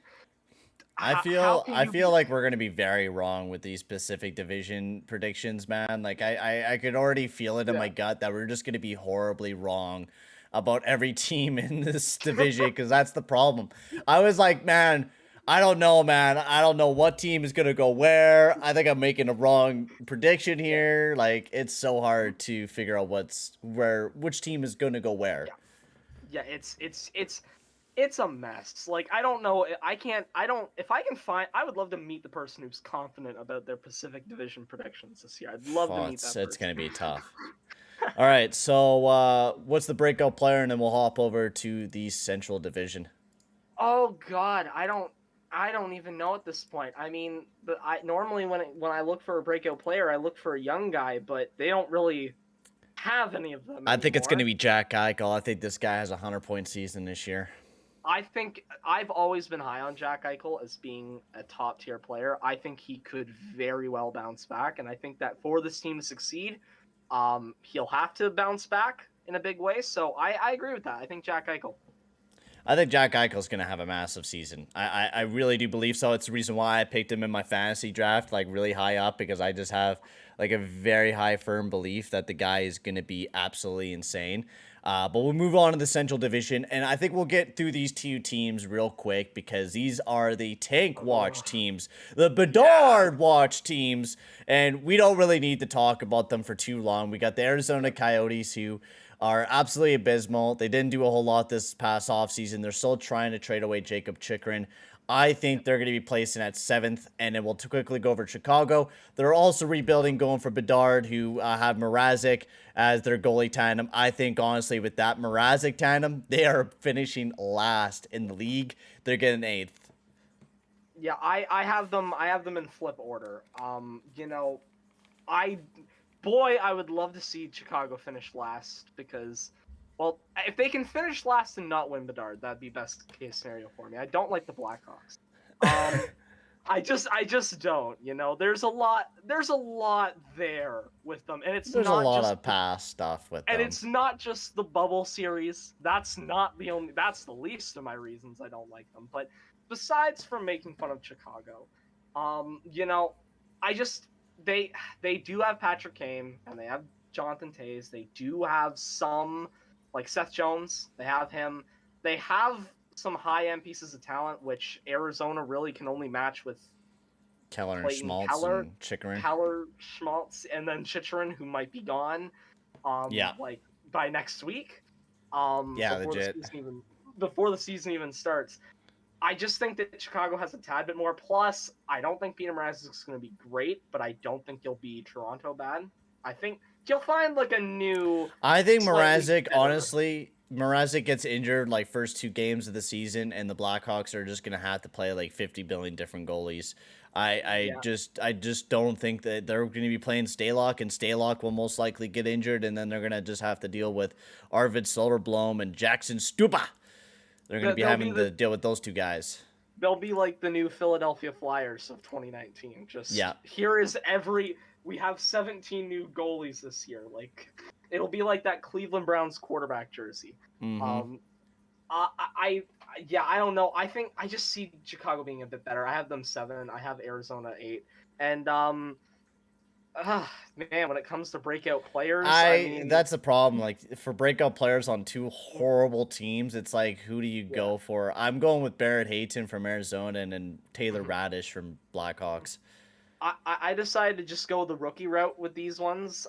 How can I you feel be? like we're gonna be very wrong with these specific division predictions, man. Like I could already feel it in Yeah. my gut that we're just gonna be horribly wrong about every team in this division because that's the problem. I was like, man, I don't know, man. I don't know what team is gonna go where. I think I'm making a wrong prediction Yeah. here. Like it's so hard to figure out which team is gonna go where. Yeah. Yeah. It's a mess. Like I don't know. I can't. I don't. If I can find, I would love to meet the person who's confident about their Pacific Division predictions this year. I'd love to Oh, meet that it's person. gonna be tough. All right, so what's the breakout player, and then we'll hop over to the Central Division. Oh God, I don't even know at this point. I mean, I normally when I look for a breakout player, I look for a young guy, but they don't really have any of them I think it's going to anymore. be Jack Eichel. I think this guy has a 100-point season this year. I think I've always been high on Jack Eichel as being a top tier player. I think he could very well bounce back, and I think that for this team to succeed, he'll have to bounce back in a big way. So I agree with that. I think Jack Eichel. I think Jack Eichel's going to have a massive season. I really do believe so. It's the reason why I picked him in my fantasy draft, like really high up, because I just have like a very high firm belief that the guy is going to be absolutely insane. But we'll move on to the Central Division, and I think we'll get through these two teams real quick because these are the Tank Watch teams, the Yeah. Bedard Watch teams, and we don't really need to talk about them for too long. We got the Arizona Coyotes who are absolutely abysmal. They didn't do a whole lot this past offseason. They're still trying to trade away Jacob Chikrin. I think they're going to be placing at 7th, and then we'll quickly go over to Chicago. They're also rebuilding, going for Bedard, who have Mrazek as their goalie tandem. I think, honestly, with that Mrazek tandem, they are finishing last in the league. They're getting 8th. Yeah, I have them. I have them in flip order. I boy, I would love to see Chicago finish last because, well, if they can finish last and not win Bedard, that'd be best case scenario for me. I don't like the Blackhawks. Um, I just don't. There's a lot there with them, and There's a lot of past stuff with them. it's not just the bubble series. That's not the only. That's the least of my reasons I don't like them. But besides from making fun of Chicago, I just they do have Patrick Kane and they have Jonathan Tays. They do have some like Seth Jones. They have him. They have some high end pieces of talent, which Arizona really can only match with Keller and Clayton Schmaltz Keller, and Chikrin. Schmaltz, and then Chychrun, who might be gone, Yeah. like by next week, Yeah, before legit. the season even starts. I just think that Chicago has a tad bit more. Plus, I don't think Peter Mrazek is going to be great, but I don't think he'll be Toronto bad. I think he'll find like a new. I think Slightly Mrazek, better. honestly, Mrazek gets injured like first 2 games of the season, and the Blackhawks are just gonna have to play like 50 billion different goalies. Yeah, I just don't think that they're gonna be playing Stalock, and Stalock will most likely get injured, and then they're gonna just have to deal with Arvid Soderblom and Jackson Stupa. They're gonna be they'll be having to deal with those 2 guys. they'll be like the new Philadelphia Flyers of 2019. Yeah. Just here is we have 17 new goalies this year. Like it'll be like that Cleveland Browns quarterback jersey. Mm-hmm. Um, I yeah, I don't know. I think I just see Chicago being a bit better. I have them 7. I have Arizona 8. And man, when it comes to breakout players, I mean, That's the problem. Like for breakout players on 2 horrible teams, it's like who do you yeah. go for? I'm going with Barrett Hayton from Arizona and then Taylor Mhm. Radish from Blackhawks. I decided to just go the rookie route with these ones.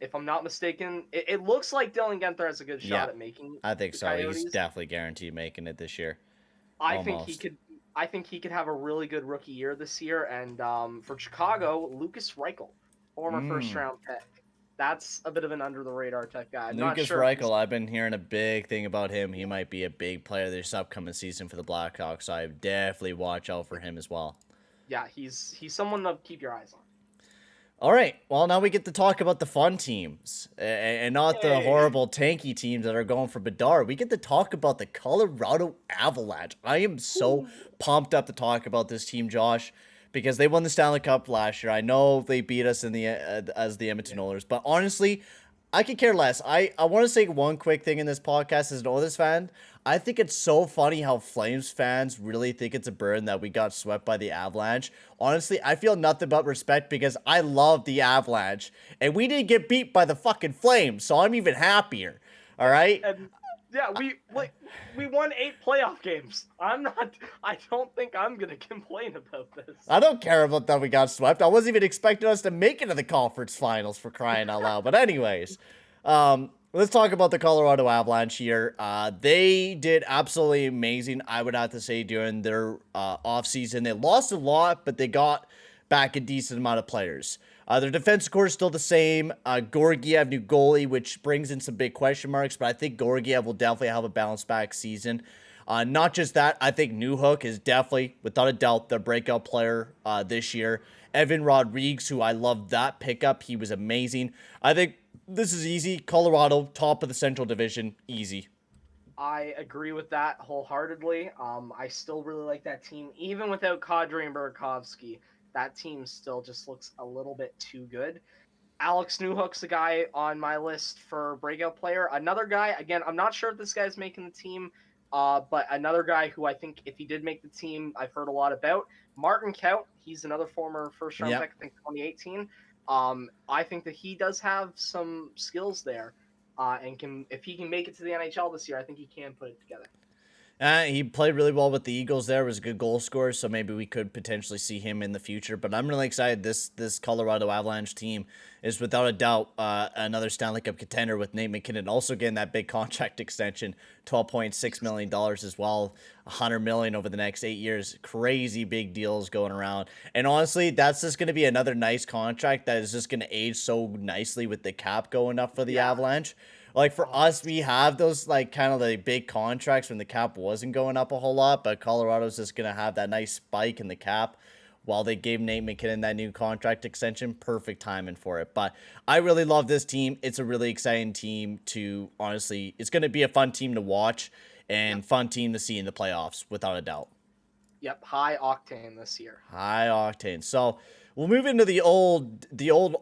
If I'm not mistaken, it looks like Dylan Guenther has a good Yeah, shot at making I think the so. He's Coyotes. definitely guaranteed making it this year. I think he Almost. could. I think he could have a really good rookie year this year. And for Chicago, Lucas Reichel, former first Mm. round pick. That's a bit of an under the radar type guy. I'm not Lucas sure if he's Reichel, I've been hearing a big thing about him. He might be a big player this upcoming season for the Blackhawks, so I definitely watch out for him as well. yeah, he's someone to keep your eyes on. All right, well, now we get to talk about the fun teams and not the Hey. horrible tanky teams that are going for Bedard. We get to talk about the Colorado Avalanche. I am so pumped up to talk about this team, Josh, because they won the Stanley Cup last year. I know they beat us in the as the Edmonton Oilers, but honestly, I could care less. I want to say one quick thing in this podcast as an Oilers fan. I think it's so funny how Flames fans really think it's a burden that we got swept by the Avalanche. Honestly, I feel nothing but respect because I love the Avalanche. And we didn't get beat by the fucking Flames, so I'm even happier. All right? And yeah, we won 8 playoff games. I don't think I'm gonna complain about this. I don't care about that we got swept. I wasn't even expecting us to make it to the conference finals, for crying out loud. But anyways, let's talk about the Colorado Avalanche here. They did absolutely amazing, I would have to say, during their offseason. They lost a lot, but they got back a decent amount of players. Their defensive core is still the same. Georgiev, new goalie, which brings in some big question marks, but I think Georgiev will definitely have a bounce back season. Not just that, I think Newhook is definitely, without a doubt, the breakout player this year. Evan Rodrigues, who I love that pickup. He was amazing. I think this is easy. Colorado, top of the Central Division, easy. I agree with that wholeheartedly. I still really like that team, even without Kadri and Burakovsky. That team still just looks a little bit too good. Alex Newhook's a guy on my list for breakout player. Another guy, again, I'm not sure if this guy's making the team, but another guy who I think if he did make the team, I've heard a lot about. Martin Kaut, he's another former first-round Yep. pick, I think 2018. I think that he does have some skills there, and if he can make it to the NHL this year, I think he can put it together. He played really well with the Eagles there, was a good goal scorer, so maybe we could potentially see him in the future. But I'm really excited. This Colorado Avalanche team is without a doubt another Stanley Cup contender with Nate McKinnon also getting that big contract extension, $12.6 million as well, $100 million over the next 8 years. Crazy big deals going around. And honestly, that's just going to be another nice contract that is just going to age so nicely with the cap going up for the Avalanche. Like for us, we have those like kind of the big contracts when the cap wasn't going up a whole lot, but Colorado's just gonna have that nice spike in the cap while they gave Nate McKinnon that new contract extension. Perfect timing for it. But I really love this team. It's a really exciting team to honestly, it's gonna be a fun team to watch and fun team to see in the playoffs, without a doubt. Yep, high octane this year. High octane. So we'll move into the old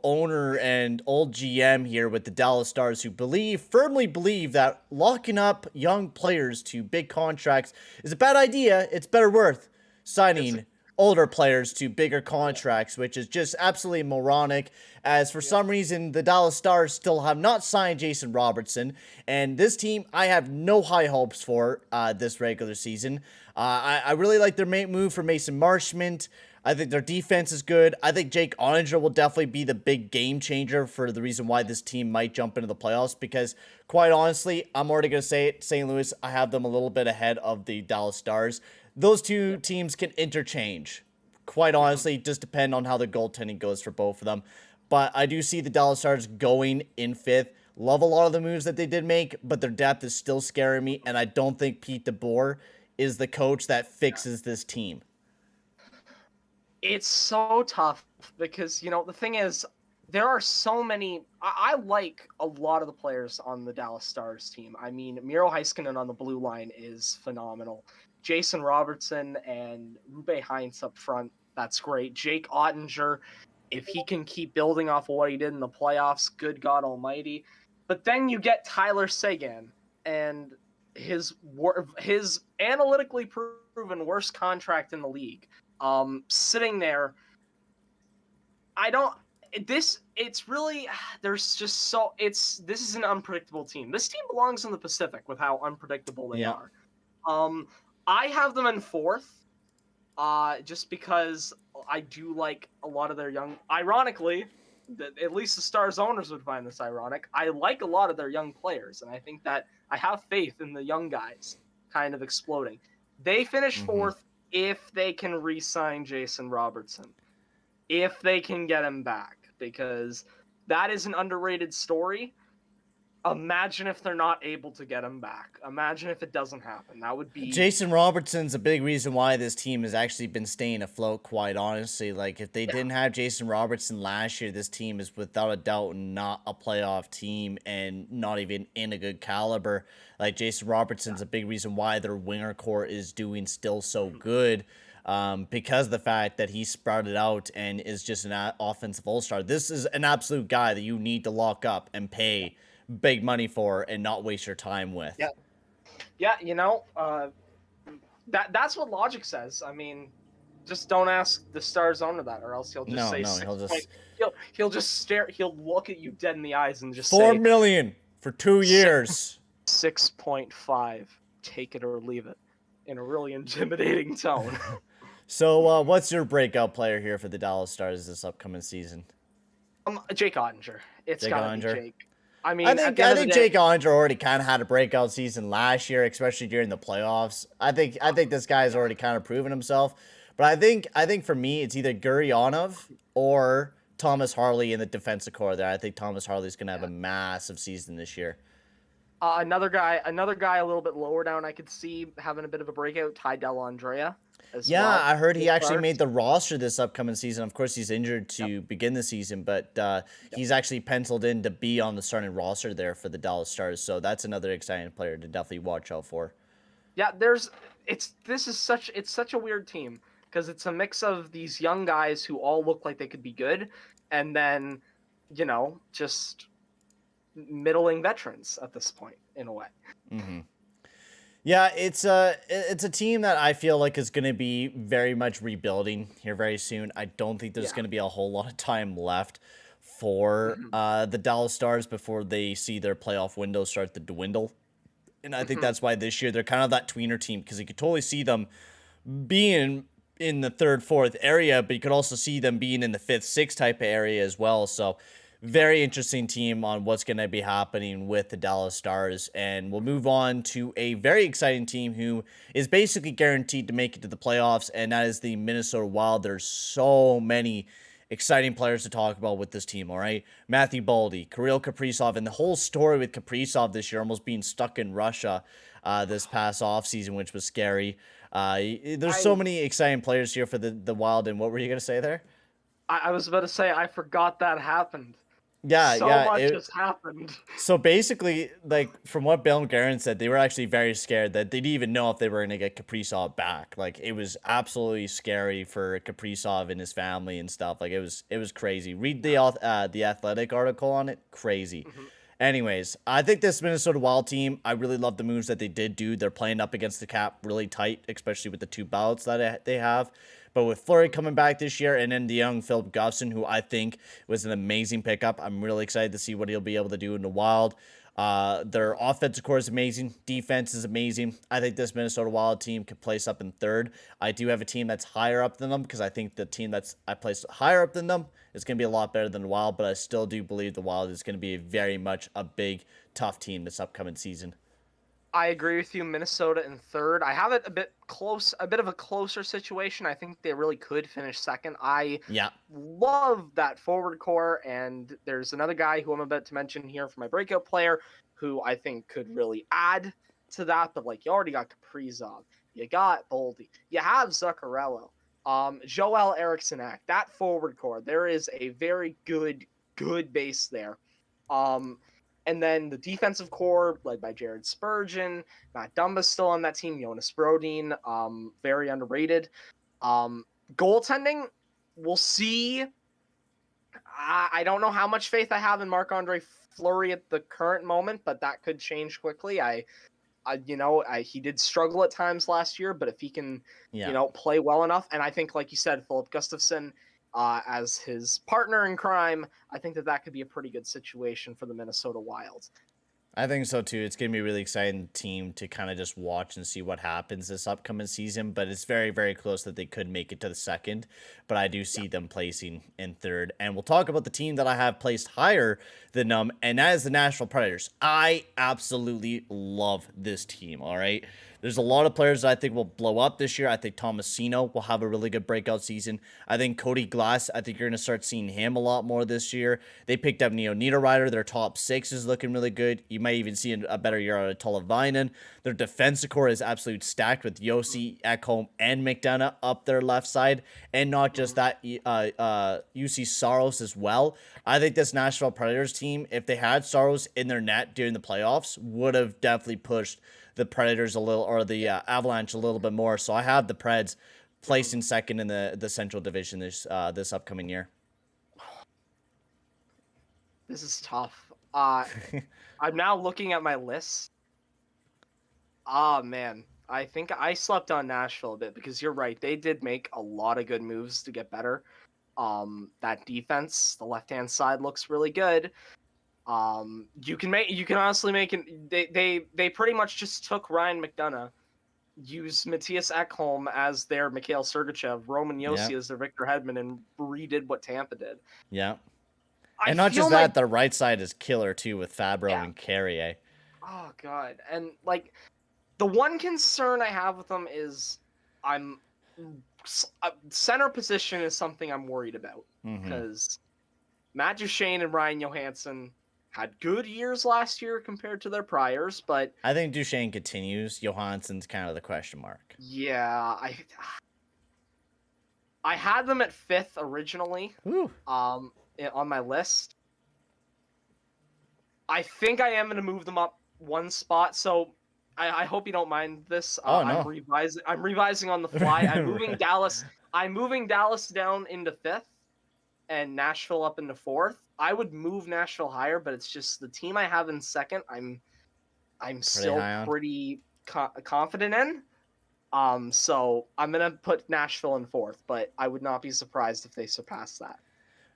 owner and old GM here with the Dallas Stars, who firmly believe that locking up young players to big contracts is a bad idea. It's better worth signing older players to bigger contracts, which is just absolutely moronic, as for some reason the Dallas Stars still have not signed Jason Robertson, and this team I have no high hopes for this regular season. I really like their move for Mason Marchment. I think their defense is good. I think Jake Oettinger will definitely be the big game changer for the reason why this team might jump into the playoffs, because quite honestly, I'm already going to say it, St. Louis, I have them a little bit ahead of the Dallas Stars. Those two teams can interchange. Quite honestly, just depend on how the goaltending goes for both of them. But I do see the Dallas Stars going in 5th. Love a lot of the moves that they did make, but their depth is still scaring me, and I don't think Pete DeBoer is the coach that fixes this team. It's so tough because, the thing is, there are so many. I like a lot of the players on the Dallas Stars team. I mean, Miro Heiskanen on the blue line is phenomenal. Jason Robertson and Rube Heinz up front, that's great. Jake Ottinger, if he can keep building off of what he did in the playoffs, good God almighty. But then you get Tyler Seguin and his analytically proven worst contract in the league. Sitting there, it's really, there's just this is an unpredictable team. This team belongs in the Pacific with how unpredictable they are. I have them in 4th, just because I do like a lot of their young, ironically, at least the Stars owners would find this ironic. I like a lot of their young players, and I think that I have faith in the young guys kind of exploding. They finish 4th if they can re-sign Jason Robertson, if they can get him back, because That is an underrated story. Imagine if they're not able to get him back. Imagine if it doesn't happen. That would be Jason Robertson's a big reason why this team has actually been staying afloat, quite honestly. Like, if they yeah, didn't have Jason Robertson last year, this team is without a doubt not a playoff team and not even in a good caliber. Like, Jason Robertson's a big reason why their winger core is doing still so good. Because of the fact that he sprouted out and is just an offensive all-star. This is an absolute guy that you need to lock up and pay big money for and not waste your time with. yeah, yeah. That's what logic says. I mean, just don't ask the Stars owner that, or else he'll just say he'll just he'll just stare. He'll look at you dead in the eyes and just $4 say million for 2 years. 6.5. Take it or leave it, in a really intimidating tone. So, what's your breakout player here for the Dallas Stars this upcoming season? Jake Ottinger. It's gotta be Jake. I mean, I think Jake Ottinger already kind of had a breakout season last year, especially during the playoffs. I think this guy's already kind of proven himself. But I think for me, it's either Gurionov or Thomas Harley in the defensive core there. I think Thomas Harley's going to have a massive season this year. Another guy a little bit lower down I could see having a bit of a breakout, Ty Dellandrea. Yeah, well. I heard he actually made the roster this upcoming season. Of course, he's injured to begin the season, but he's actually penciled in to be on the starting roster there for the Dallas Stars. So that's another exciting player to definitely watch out for. Yeah, it's such a weird team because it's a mix of these young guys who all look like they could be good, and then, just middling veterans at this point in a way. Mm-hmm. Yeah, it's a team that I feel like is going to be very much rebuilding here very soon. I don't think there's going to be a whole lot of time left for the Dallas Stars before they see their playoff window start to dwindle. And I think that's why this year they're kind of that tweener team, because you could totally see them being in the third, fourth area, but you could also see them being in the fifth, sixth type of area as well. So very interesting team on what's going to be happening with the Dallas Stars. And we'll move on to a very exciting team who is basically guaranteed to make it to the playoffs, and that is the Minnesota Wild. There's so many exciting players to talk about with this team, all right? Matthew Boldy, Kirill Kaprizov, and the whole story with Kaprizov this year almost being stuck in Russia this past offseason, which was scary. There's so many exciting players here for the Wild, and what were you going to say there? I was about to say, I forgot that happened. Yeah, so much has happened. So basically, like, from what Bill Guerin said, they were actually very scared that they didn't even know if they were going to get Kaprizov back. Like, it was absolutely scary for Kaprizov and his family and stuff. Like, it was crazy. Read the Athletic article on it. Crazy. Anyways, I think this Minnesota Wild team, I really love the moves that they did do. They're playing up against the cap really tight, especially with the two ballots that they have. But with Fleury coming back this year, and then the young Philip Gustafsson, who I think was an amazing pickup, I'm really excited to see what he'll be able to do in the Wild. Their offensive core is amazing. Defense is amazing. I think this Minnesota Wild team could place up in third. I do have a team that's higher up than them, because I think the team I placed higher up than them is going to be a lot better than the Wild, but I still do believe the Wild is going to be very much a big, tough team this upcoming season. I agree with you. Minnesota in third. I have it a bit of a closer situation. I think they really could finish second. I love that forward core, and there's another guy who I'm about to mention here for my breakout player who I think could really add to that. But like, you already got Kaprizov, you got Boldy, you have Zuccarello, Joel Eriksson Ek. That forward core, there is a very good base there. And then the defensive core, led by Jared Spurgeon, Matt Dumba's still on that team, Jonas Brodin, very underrated. Goaltending, we'll see. I don't know how much faith I have in Marc-Andre Fleury at the current moment, but that could change quickly. He did struggle at times last year, but if he can, play well enough, and I think, like you said, Philip Gustafsson, as his partner in crime, I think that could be a pretty good situation for the Minnesota Wild. I think so too. It's going to be a really exciting team to kind of just watch and see what happens this upcoming season. But it's very, very close that they could make it to the second. But I do Yeah. see them placing in third. And we'll talk about the team that I have placed higher than them, and that is the Nashville Predators. I absolutely love this team. All right. There's a lot of players that I think will blow up this year. I think Tomasino will have a really good breakout season. I think Cody Glass, I think you're going to start seeing him a lot more this year. They picked up Neo Niederreiter. Their top six is looking really good. You might even see a better year out of Tolvainen. Their defensive core is absolute stacked with Yossi, Ekholm, and McDonough up their left side. And not just that, UC Saros as well. I think this Nashville Predators team, if they had Saros in their net during the playoffs, would have definitely pushed the Predators a little, or the Avalanche a little bit more. So I have the Preds placed in second in the Central Division this upcoming year. This is tough. I'm now looking at my list. Ah, man. I think I slept on Nashville a bit because you're right. They did make a lot of good moves to get better. That defense, the left-hand side looks really good. You can honestly make it. They pretty much just took Ryan McDonough, used Matthias Ekholm as their Mikhail Sergachev, Roman Yeah, Josi as their Victor Hedman, and redid what Tampa did. yeah. I And not feel just like, that, the right side is killer too with Fabro yeah. and Carrier. Oh god, and like the one concern I have with them is I'm center position is something I'm worried about Mm-hmm. because Matt Duchene and Ryan Johansson had good years last year compared to their priors, but I think Duchesne continues. Johansson's kind of the question mark. yeah, I had them at 5th originally, Woo. on my list. I think I am going to move them up one spot, so I hope you don't mind this. Oh I'm no. revising. I'm revising on the fly. I'm moving Dallas. I'm moving Dallas down into 5th, and Nashville up into 4th. I would move Nashville higher, but it's just the team I have in second. I'm Pretty still high on. pretty confident in. So I'm gonna put Nashville in 4th, but I would not be surprised if they surpass that.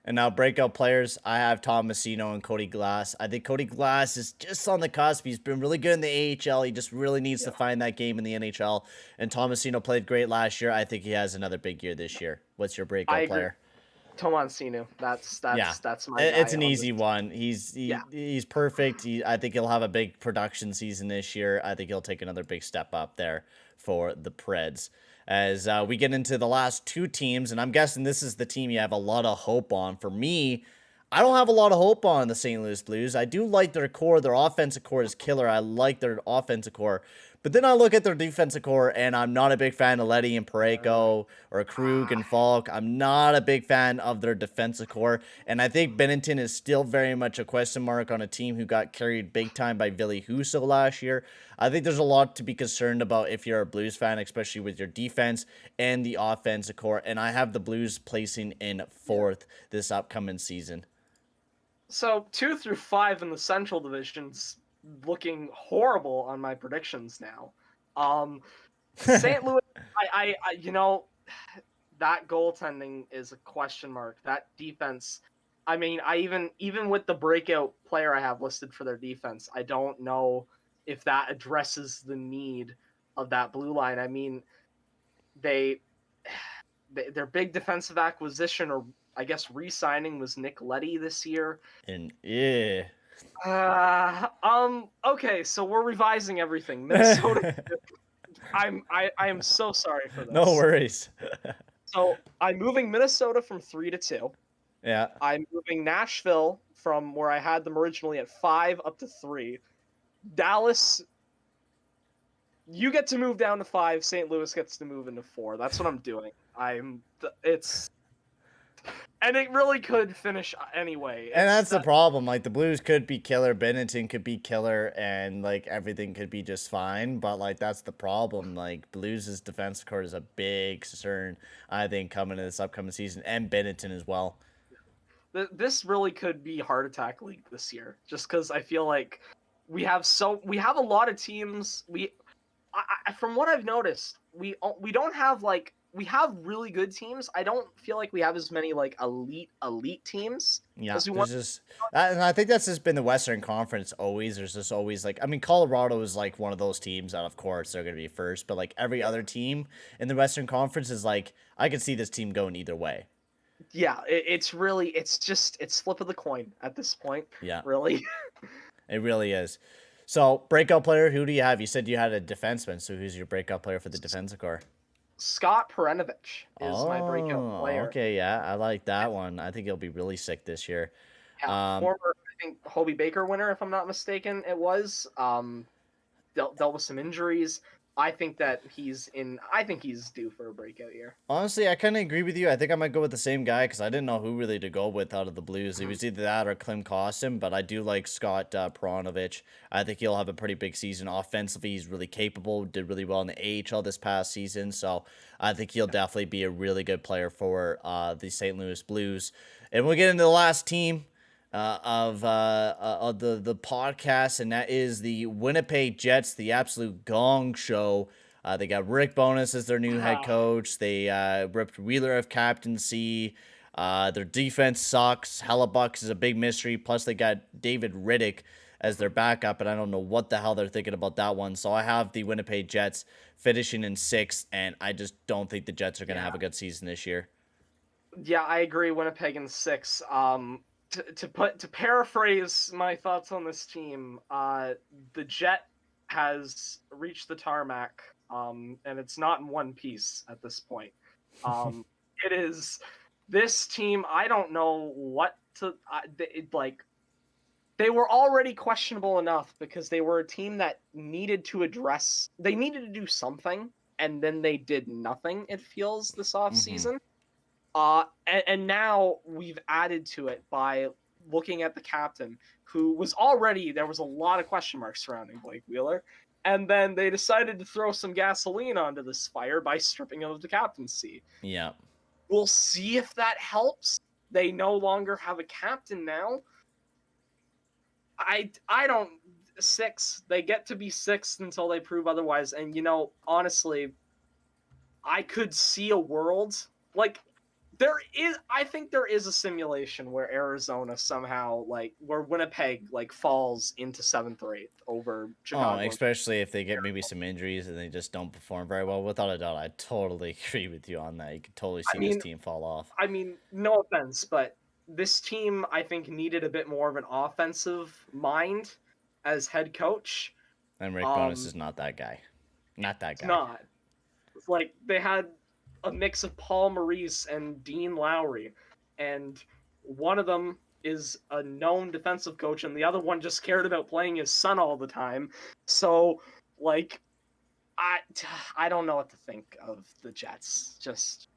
And now breakout players, I have Tom Messino and Cody Glass. I think Cody Glass is just on the cusp. He's been really good in the AHL. He just really needs to find that game in the NHL. And Tom Messino played great last year. I think he has another big year this year. What's your I breakout agree. player? Tomansinu. Yeah, That's my it's guy an on easy this. one. Yeah. He's perfect. I think he'll have a big production season this year. I think he'll take another big step up there for the Preds. As we get into the last two teams, and I'm guessing this is the team you have a lot of hope on. For me, I don't have a lot of hope on the St. Louis Blues. I do like their core. Their offensive core is killer. I like their offensive core. But then I look at their defensive core, and I'm not a big fan of Letty and Pareko or Krug and Falk. I'm not a big fan of their defensive core. And I think Bennington is still very much a question mark on a team who got carried big time by Ville Husso last year. I think there's a lot to be concerned about if you're a Blues fan, especially with your defense and the offensive core. And I have the Blues placing in 4th this upcoming season. So 2 through 5 in the Central Division's looking horrible on my predictions now. St. Louis, you know, that goaltending is a question mark. That defense, I mean, I even with the breakout player I have listed for their defense, I don't know if that addresses the need of that blue line. I mean, their big defensive acquisition, or I guess re-signing, was Nick Leddy this year. And yeah. Okay, so we're revising everything. Minnesota. I am so sorry for this. No worries. So I'm moving Minnesota from 3 to 2. Yeah. I'm moving Nashville from where I had them originally at 5 up to 3. Dallas, you get to move down to 5. St. Louis gets to move into 4. That's what I'm doing. And it really could finish anyway. And that's the problem. Like, the Blues could be killer, Bennington could be killer, and like everything could be just fine. But like, that's the problem. Like, Blues' defensive core is a big concern, I think, coming to this upcoming season, and Bennington as well. This really could be heart attack league this year, just because I feel like we have a lot of teams. From what I've noticed, we don't have like we have really good teams. I don't feel like we have as many like elite teams Yeah, as we there's want. just, and I think that's just been the Western Conference always. There's just always like, I mean, Colorado is like one of those teams that, of course, they're going to be first, but like every other team in the Western Conference is like, I could see this team going either way. Yeah, it's really it's flip of the coin at this point, Yeah, really. it really is. So, breakout player, who do you have? You said you had a defenseman, so who's your breakout player for the defensive core? Scott Perenovich is my breakout Oh, player. okay, yeah, I like that one. I think he'll be really sick this year. Yeah, Um, former I think Hobie Baker winner, if I'm not mistaken. It was dealt with some injuries. I think he's due for a breakout year. Honestly, I kind of agree with you. I think I might go with the same guy because I didn't know who really to go with out of the Blues. It Mhm. was either that or Klim Kostin, but I do like Scott Peronovich. I think he'll have a pretty big season offensively. He's really capable, did really well in the AHL this past season, so I think he'll definitely be a really good player for the St. Louis Blues. And we'll get into the last team of the podcast, and that is the Winnipeg Jets, the absolute gong show. They got Rick Bowness as their new head coach. They ripped Wheeler of captaincy. Their defense sucks. Hellebuck is a big mystery. Plus, they got David Riddick as their backup, and I don't know what the hell they're thinking about that one. So I have the Winnipeg Jets finishing in sixth, and I just don't think the Jets are going to have a good season this year. Yeah, I agree. Winnipeg in six. To paraphrase my thoughts on this team, the Jet has reached the tarmac, and it's not in one piece at this point. It is this team. I don't know what to like. They were already questionable enough because they were a team that needed to address. They needed to do something, and then they did nothing. It feels this off Mm-hmm. season. And now we've added to it by looking at the captain, who was already there was a lot of question marks surrounding Blake Wheeler, and then they decided to throw some gasoline onto this fire by stripping him of the captaincy. Yeah. We'll see if that helps. They no longer have a captain now. I don't six. They get to be sixth until they prove otherwise. And honestly, I could see a world like I think there is a simulation where Arizona somehow where Winnipeg falls into seventh or eighth over Oh, Chicago. especially if they get maybe some injuries and they just don't perform very well. Without a doubt, I totally agree with you on that. You could totally I see this mean, team fall off. no offense, but this team I think needed a bit more of an offensive mind as head coach. And Rick Bonus is not that guy. Not that It's guy. not. It's like they had a mix of Paul Maurice and Dean Lowry, and one of them is a known defensive coach, and the other one just cared about playing his son all the time. So, I don't know what to think of the Jets. Just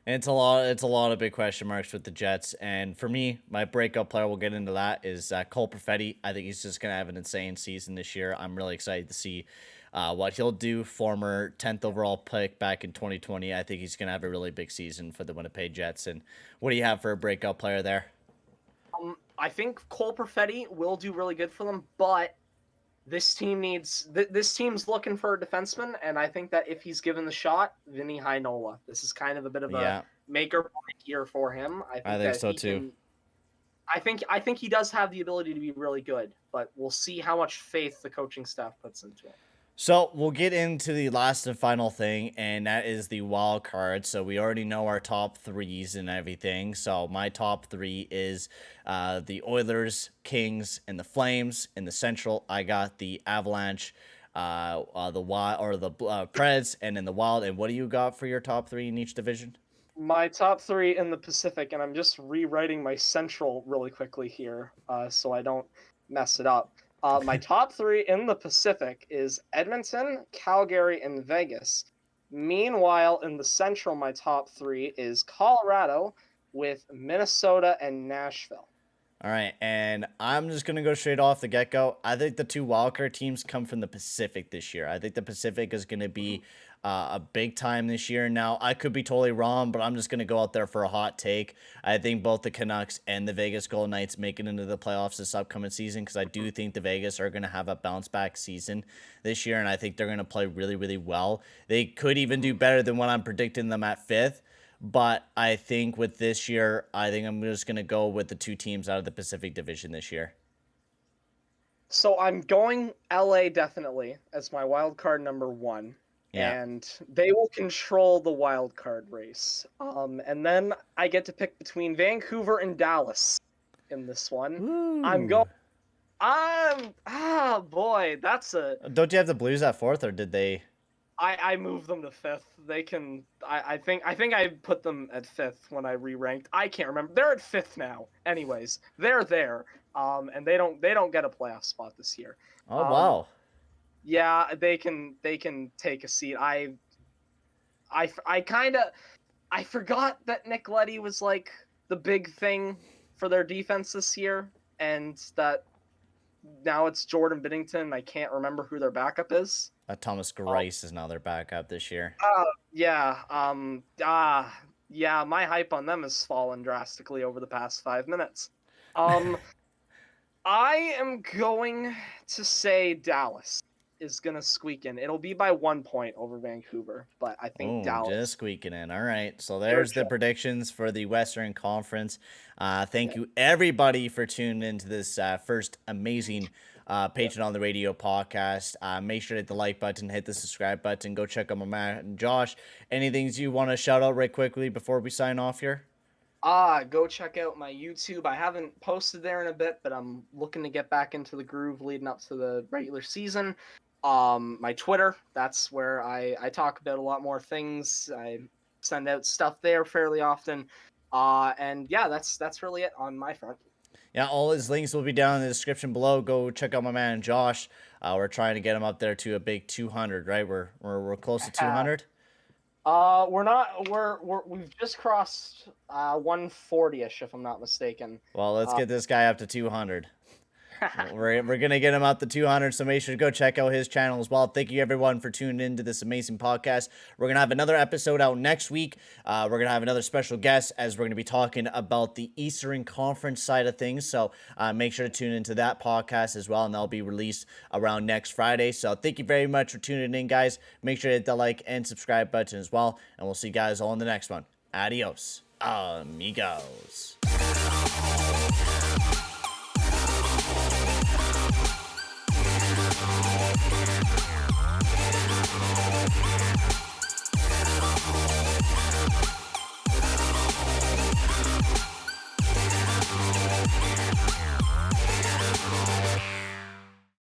And it's a lot. It's a lot of big question marks with the Jets. And for me, my breakout player, we'll get into that, is Cole Perfetti. I think he's just gonna have an insane season this year. I'm really excited to see what he'll do. Former 10th overall pick back in 2020. I think he's gonna have a really big season for the Winnipeg Jets. And what do you have for a breakout player there? I think Cole Perfetti will do really good for them, but this team's looking for a defenseman, and I think that if he's given the shot, Vinny Heinola. This is kind of a bit of a make or break year for him. I think so too. I think he does have the ability to be really good, but we'll see how much faith the coaching staff puts into him. So we'll get into the last and final thing, and that is the wild card. So we already know our top threes and everything. So my top three is the Oilers, Kings, and the Flames. In the Central, I got the Avalanche, the Wild or the Preds, and in the Wild. And what do you got for your top three in each division? My top three in the Pacific, and I'm just rewriting my Central really quickly here, so I don't mess it up. My top three in the Pacific is Edmonton, Calgary, and Vegas. Meanwhile, in the Central, my top three is Colorado with Minnesota and Nashville. All right, and I'm just gonna go straight off the get-go. I think the two wildcard teams come from the Pacific this year. I think the Pacific is gonna be a big time this year. Now, I could be totally wrong, but I'm just gonna go out there for a hot take. I think both the Canucks and the Vegas Golden Knights make it into the playoffs this upcoming season because I do think the Vegas are gonna have a bounce-back season this year, and I think they're gonna play really, really well. They could even do better than what I'm predicting them at fifth. But I think with this year, I think I'm just going to go with the two teams out of the Pacific Division this year. So I'm going LA definitely as my wild card number one. Yeah. And they will control the wild card race. And then I get to pick between Vancouver and Dallas in this one. Ooh. I'm going. Boy, that's a. Don't you have the Blues at fourth, or did they? I moved them to fifth. They can. I think I put them at fifth when I re-ranked. I can't remember. They're at fifth now. Anyways, they're there. And they don't get a playoff spot this year. Oh wow. Yeah, they can take a seat. I forgot that Nick Leddy was like the big thing for their defense this year, and that now it's Jordan Binnington. I can't remember who their backup is. Thomas Greiss is now their backup this year. Yeah. Yeah. My hype on them has fallen drastically over the past 5 minutes. I am going to say Dallas is gonna squeak in. It'll be by 1 point over Vancouver, but I think Dallas just squeaking in. All right, so there's the predictions for the Western Conference. Thank you everybody for tuning into this first amazing Payton on the Radio podcast. Make sure to hit the like button, hit the subscribe button. Go check out my man Josh. Any things you want to shout out right quickly before we sign off here? Go check out my YouTube. I haven't posted there in a bit, but I'm looking to get back into the groove leading up to the regular season. My Twitter, that's where I talk about a lot more things. I send out stuff there fairly often. And yeah, that's really it on my front. Yeah, all his links will be down in the description below. Go check out my man Josh. We're trying to get him up there to a big 200, right? We're close to 200. We're not. We've just crossed 140ish, if I'm not mistaken. Well, let's get this guy up to 200. We're gonna get him out to 200, so make sure to go check out his channel as well. Thank you everyone for tuning into this amazing podcast. We're gonna have another episode out next week. We're gonna have another special guest as we're gonna be talking about the Eastern Conference side of things. So make sure to tune into that podcast as well, and that'll be released around next Friday. So thank you very much for tuning in, guys. Make sure to hit the like and subscribe button as well, and we'll see you guys all in the next one. Adios, amigos.